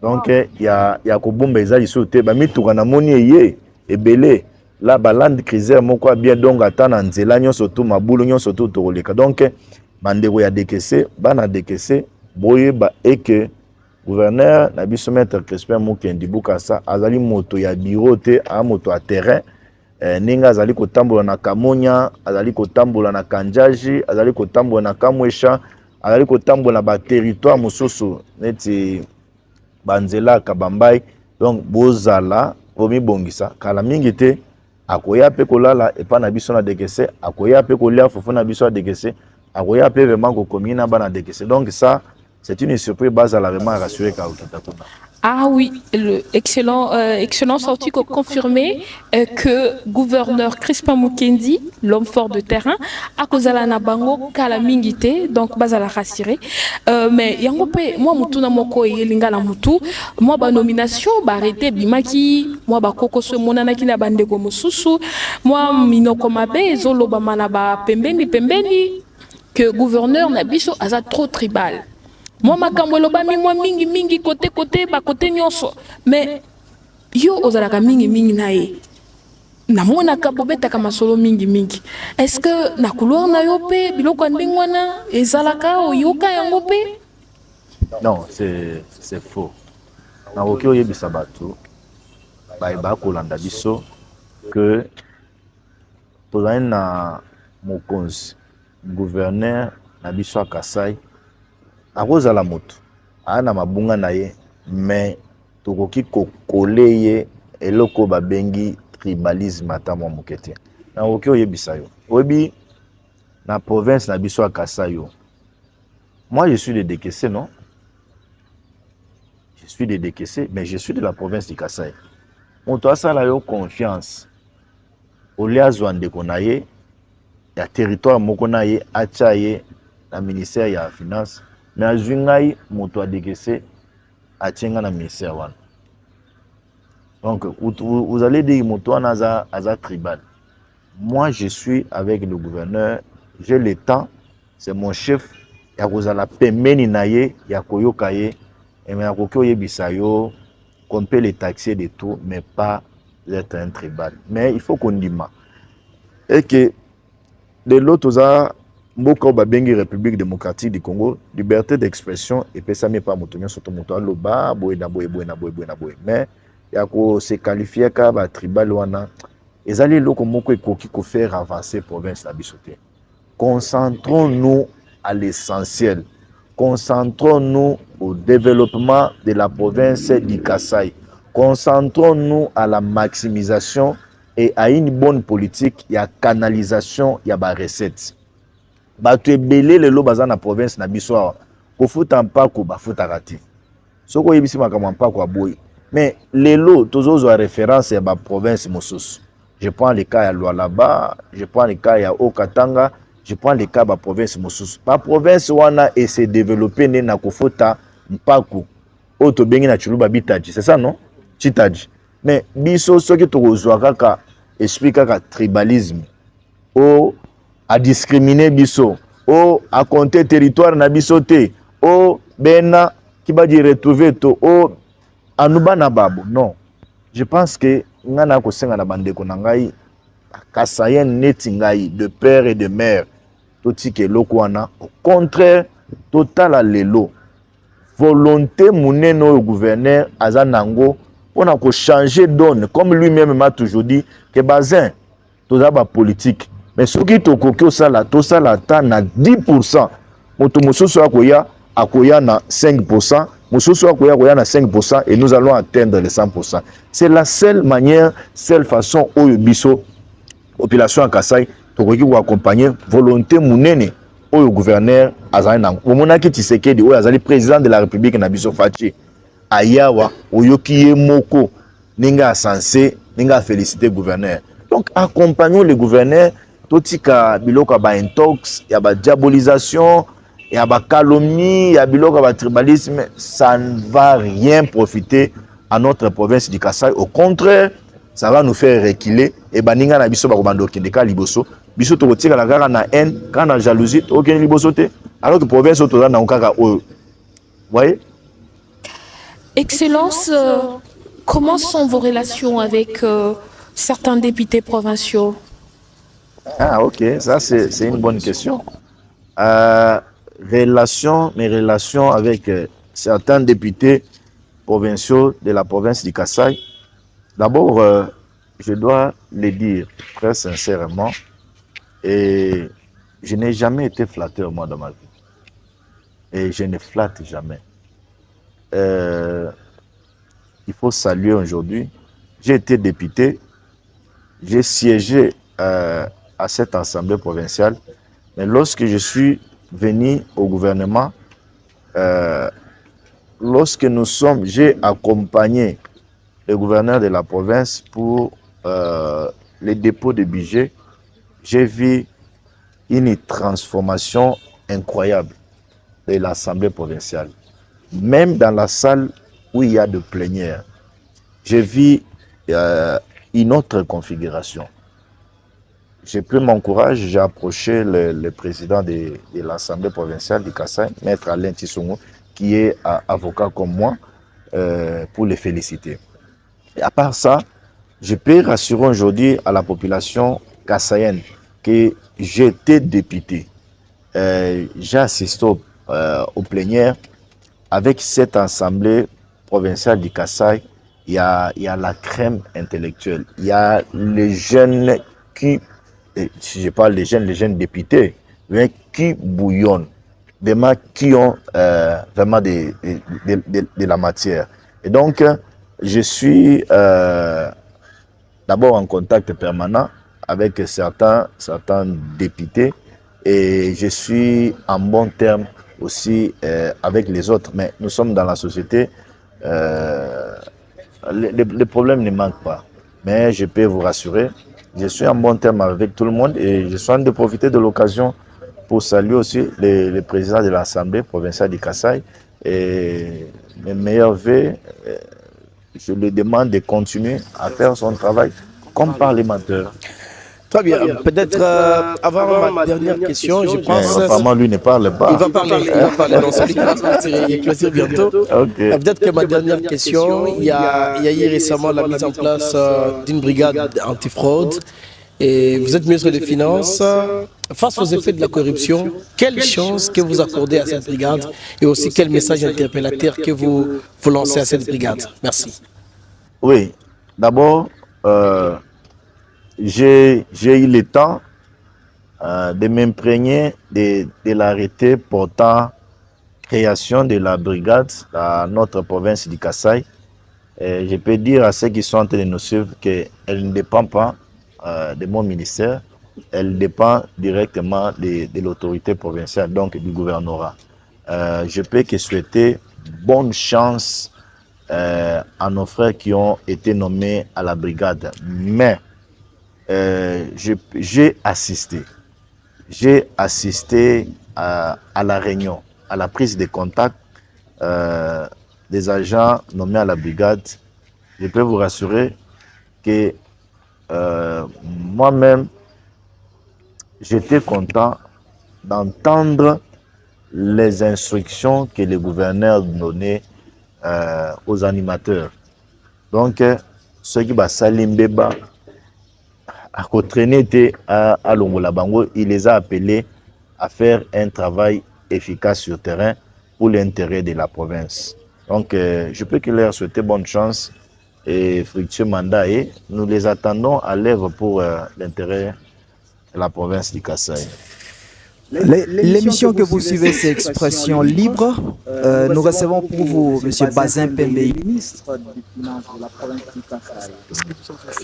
Donc ya kobomba ezali so te ba mituka na moni ye ebele la balande cruiser moko bien donc atana nzela nyonso to mabulu nyonso to toleka. Donc bandeko ya Dekesi bana Dekesi boyeba eke gouverneur na biso Maître Crispin Mukendi Bokassa azali moto ya bureau te a moto a terrain ninga azali kotambola na Kamonya azali kotambola na Kanjaji azali kotambola na Kamwesha azali kotambola ba territoire mosusu neti banzela Kabambai. Donc bozala komi bongisa kala mingi te akoya pe kolala epa na biso na Dekesi akoya pe kolia fufu na biso na Dekesi akoya pe vraiment ko komina bana Dekesi. Donc ça c'est une surprise base à la vraiment rassuré ka ukitakuna. Ah oui, le excellent sorti confirmé que gouverneur Crispin Mukendi, l'homme fort de terrain, a causé na bango kala mingité, donc base à la rassurer. Mais yango pe moi mutuna moko yelinga na mutu, moi ba nomination ba arrêté bimaki, moi ba koko so monana ki na bandeko mususu, moi minoko mabe zolo ba mana ba pembeni que gouverneur na biso aza trop tribal. Moi makambo lobami moi mingi côté ba côté nyonso mais yo ozalaka mingi nae na mona ka bobeta ka masolo mingi est-ce que na couloir na yo pe biloko ndengwana ezalaka oyoka yango pe? Non, c'est faux. Na okyo yebisa bato ba kolanda biso que tozali na mokonzi gouverneur na biso ya Kasaï akozala moto ana mabunga na ye mais tokoki kokole ye eloko babengi tribalisme ata mwa moke te na okoki oyebisa yo oyebi na province na biso ya Kasaï yo. Moi je suis de Dekesi, non, je suis de Dekesi mais je suis de la province du Kasaï. Moto asala yo confiance olia azwa ndeko na ye ya territoire moko na ye atia ye na ministère ya finance mais azungai moto a Dekesi atinga na ministère wana. Donc vous allez dire moto wana aza tribal. Moi je suis avec le gouverneur, j'ai le temps, c'est mon chef ya kozala pembeni na ye ya koyoka ye et mais akoki oyebisa yo qu'on peut les taxer de tout mais pas être un tribal. Mais il faut qu'on dise et que de l'autre mboka babengi République démocratique du Congo, liberté d'expression et pesa me pas moto nyonso to moto aloba boye na boye mais ya ko se qualifier ka ba tribal wana ezali loko moko ekoki ko faire avancer province na biso te. Concentrons-nous à l'essentiel. Concentrons-nous au développement de la province du Kasaï. Concentrons-nous à la maximisation et à une bonne politique ya canalisation ya ba recettes. Bato ebele lelo baza na province na biso kofuta mpako bafutaka te soki oyebisi makambo mpako aboyi mais lelo tozozwa référence ya baprovince mosusu. Je prends le cas ya Lualaba, je prends le cas ya Okatanga, je prends le cas ba province mosusu. Ba province wana et se développer ne na kofuta mpako oyo tobengi na Chuluba bitaji, c'est ça non? Chitaji. Mais biso soki tokozwa kaka esprit kaka tribalisme o a discriminer biso o a compter territoire na biso te o bena ki ba di retrouver to o anuba na babo. Non, je pense que ngana kosenga na bandeko na ngai kasayen neti ngai de père et de mère totike eloko wana. Au contraire total lelo volonté munene au gouverneur aza nango mpona ko changer donne comme lui-même m'a toujours dit que bazin toza ba politique mais soki tokoki osala tosala ta na 10% moto mosusu akoya na 5%, mosusu akoya na 5% et nous allons atteindre les 100%. C'est la seule manière, seule façon oyo biso population à Kasai tokoki ko accompagner volonté munene oyo gouverneur azali nango. Omonaki Tshisekedi oyo azali président de la République na biso fachi ayawa oyoki ye moko ninga censé ninga féliciter gouverneur. Donc accompagnons le gouverneur totika biloko ba intox ya ba diabolisation ya ba calomnie ya biloko ba tribalisme, ça ne va rien profiter à notre province du Kasai. Au contraire, ça va nous faire reculer et baninga na biso ba kobando kendeka liboso biso tokotika la kaka na haine kana jalousie okeni liboso te alors que province otoza na kaka oyo. Voyez? Excellence, comment sont vos relations avec certains députés provinciaux? Ah ok, ça c'est une bonne question. Mes relations avec certains députés provinciaux de la province du Kasai. D'abord, je dois le dire très sincèrement, et je n'ai jamais été flatteur moi dans ma vie. Et je ne flatte jamais. Il faut saluer aujourd'hui. J'ai été député, j'ai siégé à cette assemblée provinciale, mais lorsque je suis venu au gouvernement, lorsque j'ai accompagné le gouverneur de la province pour les dépôts de budget, j'ai vu une transformation incroyable de l'assemblée provinciale. Même dans la salle où il y a de plénière, j'ai vu une autre configuration. J'ai pris mon courage, j'ai approché le président de l'Assemblée provinciale du Kasai, Maître Alain Tissongo, qui est avocat comme moi, pour les féliciter. Et à part ça, je peux rassurer aujourd'hui à la population kassaïenne que j'étais député. J'ai assisté aux plénières avec cette Assemblée provinciale du Kasai. Il y a la crème intellectuelle, il y a les jeunes qui, si je parle des jeunes députés, qui bouillonnent, vraiment qui ont vraiment de la matière. Et donc, je suis d'abord en contact permanent avec certains députés et je suis en bon terme aussi avec les autres. Mais nous sommes dans la société, les problèmes ne manquent pas. Mais je peux vous rassurer, je suis en bon terme avec tout le monde et je suis en train de profiter de l'occasion pour saluer aussi le président de l'Assemblée provinciale du Kasai et mes meilleurs vœux. Je lui demande de continuer à faire son travail comme parlementaire. Très bien. Peut-être avant ma dernière question, je pense. Apparemment, lui ne parle pas. Il va parler dans sa il éclaircir bientôt. Okay. Peut-être que ma dernière question, il y a eu récemment la mise en place d'une brigade antifraude. Et vous êtes ministre des Finances. Face aux effets de la corruption, quelle chance que vous accordez à cette brigade et aussi quel message interpellateur que vous lancez à cette brigade? Merci. Oui, d'abord, j'ai eu le temps de m'imprégner de l'arrêté portant création de la brigade dans notre province du Kasai. Et je peux dire à ceux qui sont en train de nous suivre qu'elle ne dépend pas de mon ministère, elle dépend directement de l'autorité provinciale, donc du gouvernorat. je peux que souhaiter bonne chance à nos frères qui ont été nommés à la brigade. Mais j'ai assisté à la réunion, à la prise de contact des agents nommés à la brigade. Je peux vous rassurer que moi-même, j'étais content d'entendre les instructions que le gouverneur donnait aux animateurs. Donc, ceux qui Salimbeba à traîner à Longola Bango, il les a appelés à faire un travail efficace sur terrain pour l'intérêt de la province. Donc, je peux que leur souhaiter bonne chance et fructueux mandat, et nous les attendons à l'œuvre pour l'intérêt de la province du Kasaï. L'émission que vous suivez, c'est Expression Libre. Nous recevons pour vous M. Bazin Pembe, ministre des Finances de la province du Kasaï.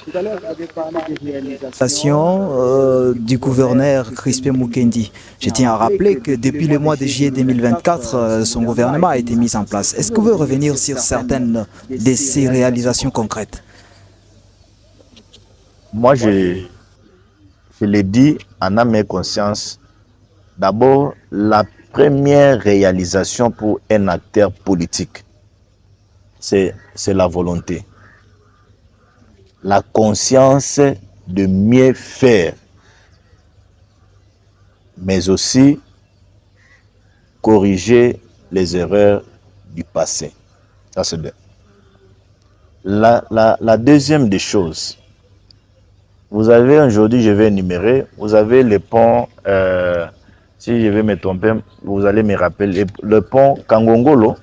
Tout à l'heure, vous avez parlé des réalisations du gouverneur Crispin Mukendi. Je tiens à rappeler que depuis le mois de juillet 2024, son gouvernement a été mis en place. Est-ce que vous pouvez revenir sur certaines de ces réalisations concrètes? Moi, je l'ai dit en âme et conscience. D'abord, la première réalisation pour un acteur politique, c'est la volonté, la conscience de mieux faire, mais aussi corriger les erreurs du passé. Ça, c'est bien. La deuxième des choses, vous avez aujourd'hui, je vais énumérer, vous avez les ponts... si je vais me tromper, vous allez me rappeler le pont Kangongolo.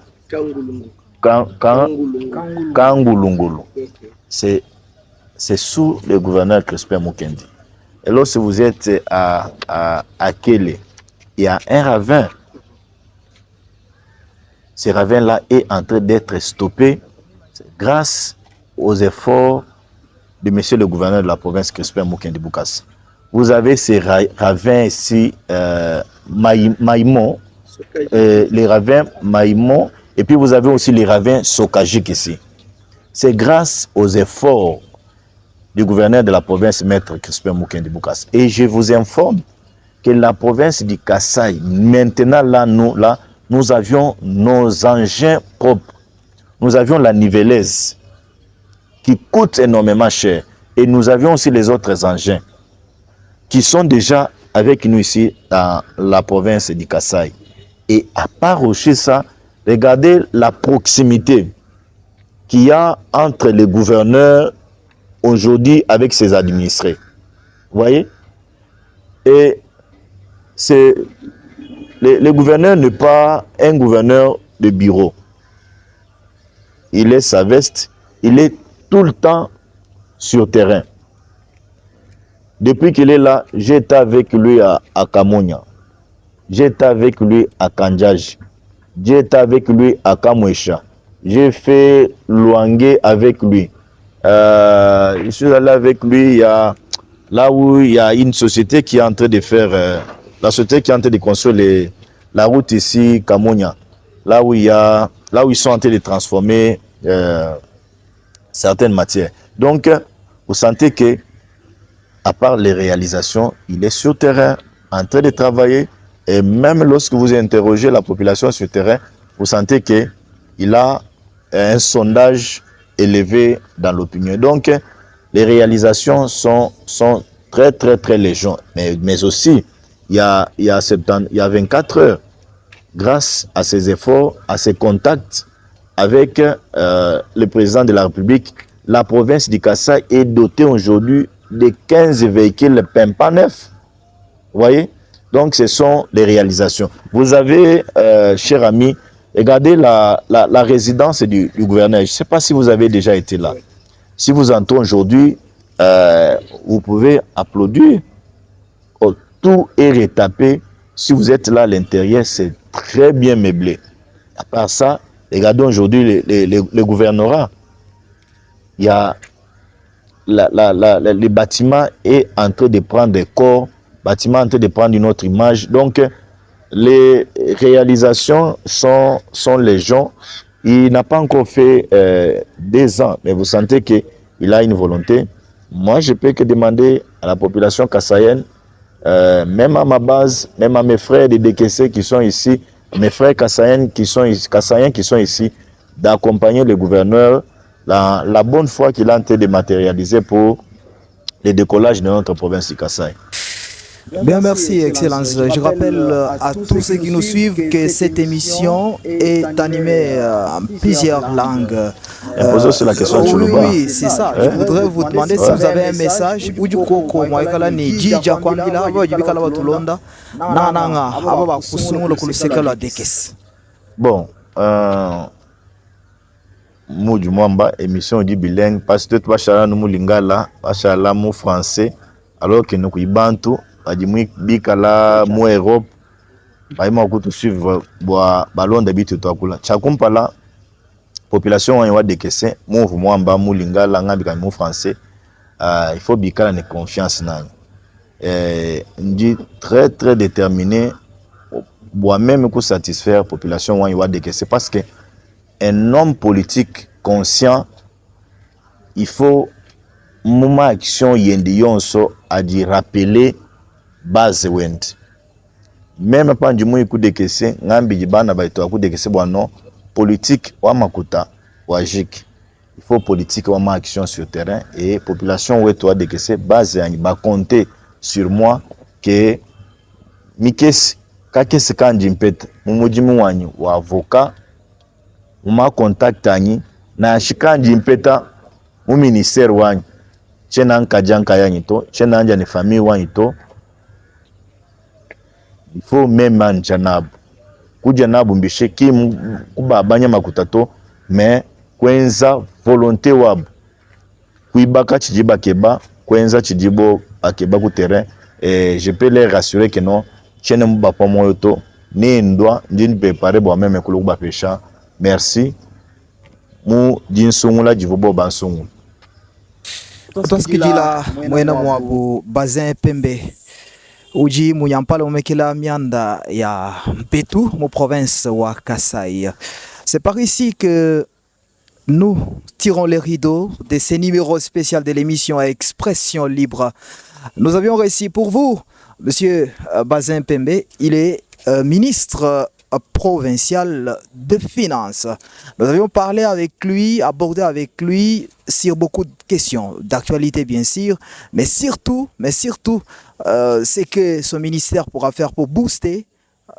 Kangulungolo. C'est sous le gouverneur Crispin Mukendi. Et lorsque vous êtes à Kélé, il y a un ravin. Ce ravin-là est en train d'être stoppé grâce aux efforts de monsieur le gouverneur de la province Crispin Mukendi Boukas. Vous avez ces ravins ici, Maïmon, les ravins Maïmon, et puis vous avez aussi les ravins Sokajik ici. C'est grâce aux efforts du gouverneur de la province, Maître Crispin Mukendi Boukas. Et je vous informe que la province du Kasaï, maintenant là, nous avions nos engins propres. Nous avions la nivelaise qui coûte énormément cher. Et nous avions aussi les autres engins qui sont déjà avec nous ici dans la province du Kasaï. Et à part aussi ça, regardez la proximité qu'il y a entre les gouverneurs aujourd'hui avec ses administrés. Vous voyez? Et le gouverneur n'est pas un gouverneur de bureau. Il est sa veste, il est tout le temps sur terrain. Depuis qu'il est là, j'étais avec lui à Kamonia. J'étais avec lui à Kanjaj. J'étais avec lui à Kamwesha. J'ai fait Luangé avec lui. Je suis allé avec lui là où il y a une société qui est en train de faire... la société qui est en train de construire la route ici, Kamonia. Là où ils sont en train de transformer certaines matières. Donc, vous sentez que à part les réalisations, il est sur terrain, en train de travailler. Et même lorsque vous interrogez la population sur terrain, vous sentez qu'il a un sondage élevé dans l'opinion. Donc, les réalisations sont très, très, très légères. Mais aussi, il y a 24 heures, grâce à ses efforts, à ses contacts avec le président de la République, la province du Kasaï est dotée aujourd'hui de 15 véhicules Pempa neufs. Vous voyez? Donc, ce sont les réalisations. Vous avez, cher ami, regardez la résidence du gouverneur. Je ne sais pas si vous avez déjà été là. Si vous entrez aujourd'hui, vous pouvez applaudir. Oh, tout est retapé. Si vous êtes là à l'intérieur, c'est très bien meublé. À part ça, regardez aujourd'hui le gouvernorat. Il y a le bâtiment est en train de prendre des corps, le bâtiment est en train de prendre une autre image. Donc, les réalisations sont légion. Il n'a pas encore fait 2 ans, mais vous sentez qu'il a une volonté. Moi, je peux que demander à la population kassaïenne, même à ma base, même à mes frères des décaissés qui sont ici, mes frères kassaïens qui sont ici, d'accompagner le gouverneur la bonne foi qu'il a en train de matérialiser pour le décollage de notre province du Kasaï. Bien, merci, Excellence. Je rappelle à tous ceux qui nous suivent que cette émission est animée en plusieurs langues. Posez aussi la question sur le bas. Oui, c'est ça. Je voudrais vous demander si vous avez un message ou du koko mwaikala ni jija kwambila aba jibikala batulonda nananga aba bakusumula kulusekala dekes. Bon, Moudou Mwamba, émission du bilingue, parce que tu vas chaler nous lingala, vas chaler nous français, alors que nous kuibantu, adimui bikala mu Europe, ba ima kutu suivre ba ballon d'habitude to akula. Chakumpa la population wa dekese, mu Mwamba mu lingala ngabika mu français, il faut bikala ne confiance na. Ndi très très déterminé, bois même que satisfaire population wa dekese parce que un homme politique conscient, il faut moment action yendi yonso a dit rappeler base wend. Même pas du coup de kese ngambi jibana ba to ku de kese bwano politique wa makuta wa jik. Il faut politique wa action sur terrain et population we to de kese base yani ba compter sur moi que mikes kakese kanji mpeta mumujimu wanyu wa avocat uma contact anyi na shikanji mpeta mu ministère wanyu chena nkajanka yanyi to chena anja ni famille wanyu to il faut même anja nabu kuja nabu mbishe ki kubabanya makuta to mais kwenza volonté wabu kuibaka chijiba keba kwenza chijibo akeba ku terrain et je peux les rassurer que non chena mbapa moyo to ni ndwa ndini préparer bo même kuluba pesha. Merci. Mu jinsungula jivubo bansungu. Toskijila mwena mwabu Bazin Pembe. Uji munyampala umekela mianda ya Mpetu, mon province wa Kasaï. C'est par ici que nous tirons les rideaux de ces numéros spéciaux de l'émission Expression Libre. Nous avions réussi pour vous, Monsieur Bazin Pembe. Il est ministre provincial de finances. Nous avions parlé avec lui, abordé avec lui sur beaucoup de questions d'actualité bien sûr, mais surtout, c'est que ce ministère pourra faire pour booster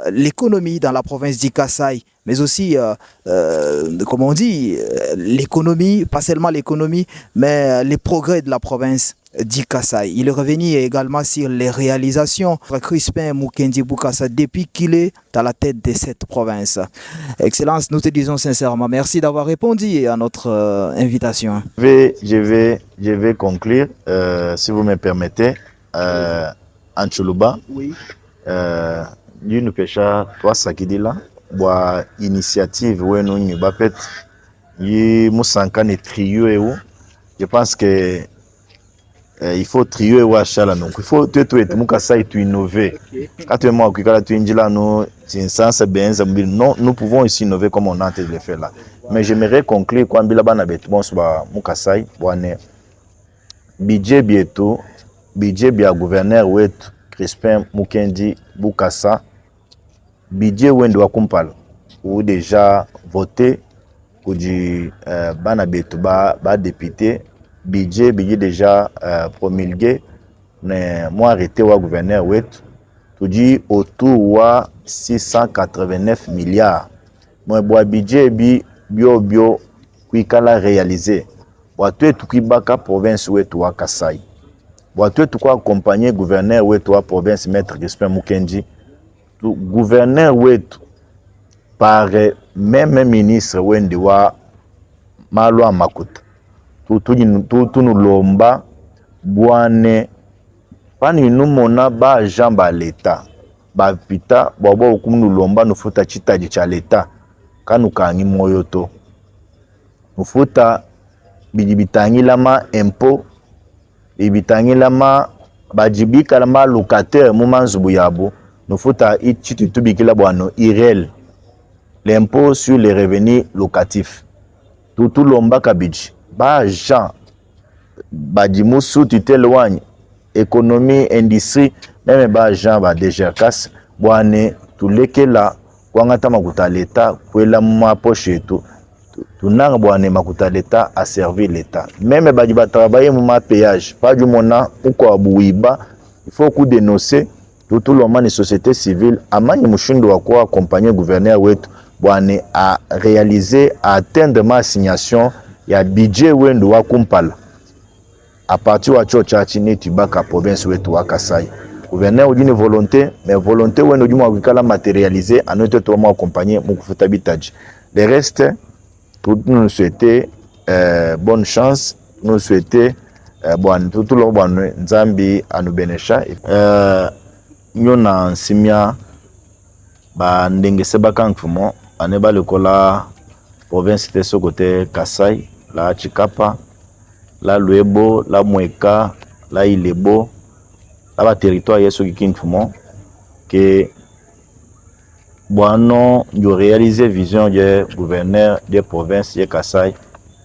l'économie dans la province du Kasaï, mais aussi, comme on dit, l'économie, pas seulement l'économie, mais les progrès de la province du Kasaï. Il est revenu également sur les réalisations de Crispin Mukendi Bokassa depuis qu'il est à la tête de cette province. Excellence, nous te disons sincèrement merci d'avoir répondu à notre invitation. Je vais conclure, si vous me permettez, en Chuluba. Oui. Nous pêcha toi sakidila boa initiative wenu ni bapet yi musankane trio et je pense que il faut trier ou achala donc il faut tout mukasa et innover quand tu moi kikala tu indila no sens benza non nous pouvons ici innover comme on a tenté de le faire là mais j'aimerais conclure kwa mbila bana bet bon ba mukasa bwane budget bientôt budget bia gouverneur wetu Crispin Mukendi Bokassa budget wendo wakumpala ou déjà voté ou du bana betu ba député budget déjà promulgué mais moi arrêté wa gouverneur wetu tout dit autour wa 689 milliards moi bois budget bio kuikala réalisé watu etu kuibaka province wetu wa Kasai watu tu quoi accompagner gouverneur wetu wa province maître Crispin Mukendi tu gouverneur wetu par même ministre wendi wa malwa makuta tu nous lomba bwane pani numona ba jamba l'état ba pita bobo okumu lomba no futa chitaji cha l'état kanu kangi moyo to nufuta bijibitangila ma impôt ibitangila ma bajibika la ma locataire mu manzubu yabo nous faut ta itubikila boano irréel l'impôt sur les revenus locatifs tout lomba kabidji ba Jean badimusu tutelwanye économie industrie même ba Jean ba DGRCAS boane tulekela kwangata makuta l'État kwela ma poche tout tunanga boane makuta l'État a servi l'État même badi ba travailler ma péage pas du mona uko abuiba il faut qu'on dénoncer tout le monde de société civile amani mushindo wa kwa accompagner gouverneur wetu boane a réaliser à atteindre ma assignation ya budget wendo wa kumpala à partir de Tchochachi ni Tibaka province wetu wa Kasai. Gouverneur a une volonté, mais volonté où nous devons matérialiser à notre tour accompagner mon habitage. Le reste, pour nous souhaiter bonne chance, nous souhaiter tout le monde Nzambi à nous bénéficier. Nous na simia ba ndenge sebaka ngfumo aneba le kola province de Sokoto Kasai la Chikapa la Luebo, la Mweka, la Ilebo, la territoire yeso kikinfumo que boano de réaliser vision du gouverneur des provinces de Kasai,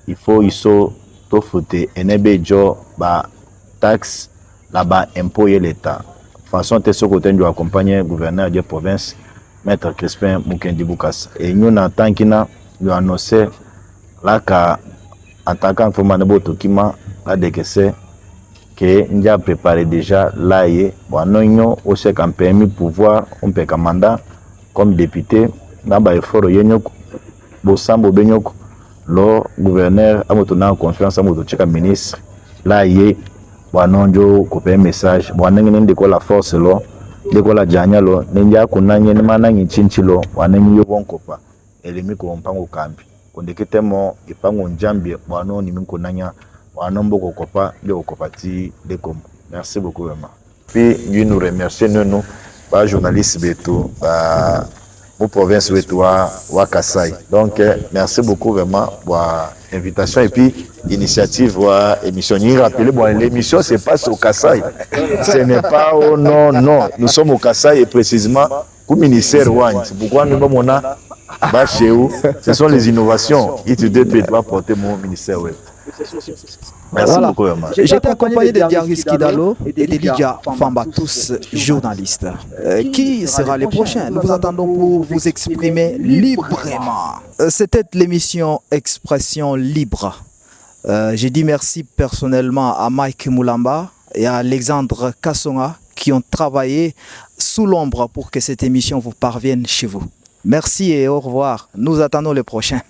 il faut iso to fute enebejo ba taxe là-bas impôt l'État. Façon te Sokoto doit accompagner gouverneur des provinces maître Crispin Mukendi Bukasa et nous en tant qu'il nous annoncé là ka en tant qu'informateur de Tokima, la DKC, que nous avons préparé déjà là, nous aussi qu'un permis pouvoir, on peut mandat comme député, nous avons effort de Bossambo Benyok, le gouverneur a montré confiance à notre ministre, là, nous avons copié un message, nous avons la force, nous avons la janya, nous avons chinchilo, nous avons copa, et les micros ont pas au camp. Kondekete mo ipango njambi wano ni minkonanya wanombo kokopa de okopati de comme. Merci beaucoup vraiment. Puis nous remercier nous ba journaliste beto ba au province beto wa Kasai. Donc merci beaucoup vraiment pour invitation et puis initiative wa émission. Ni rappeler bon l'émission c'est pas au Kasai. Ce n'est pas au non, nous sommes au Kasai et précisément au ministère Wang. Pourquoi nous mona bah chez vous, ce sont les innovations. ITDP doit porter mon ministère web. Merci beaucoup. J'étais accompagné de Diaris Kidalo et de Lydia Famba, tous journalistes. Qui sera le prochain? Nous vous attendons pour vous exprimer librement. C'était l'émission Expression Libre. J'ai dit merci personnellement à Mike Moulamba et à Alexandre Kassonga qui ont travaillé sous l'ombre pour que cette émission vous parvienne chez vous. Merci et au revoir. Nous attendons le prochain.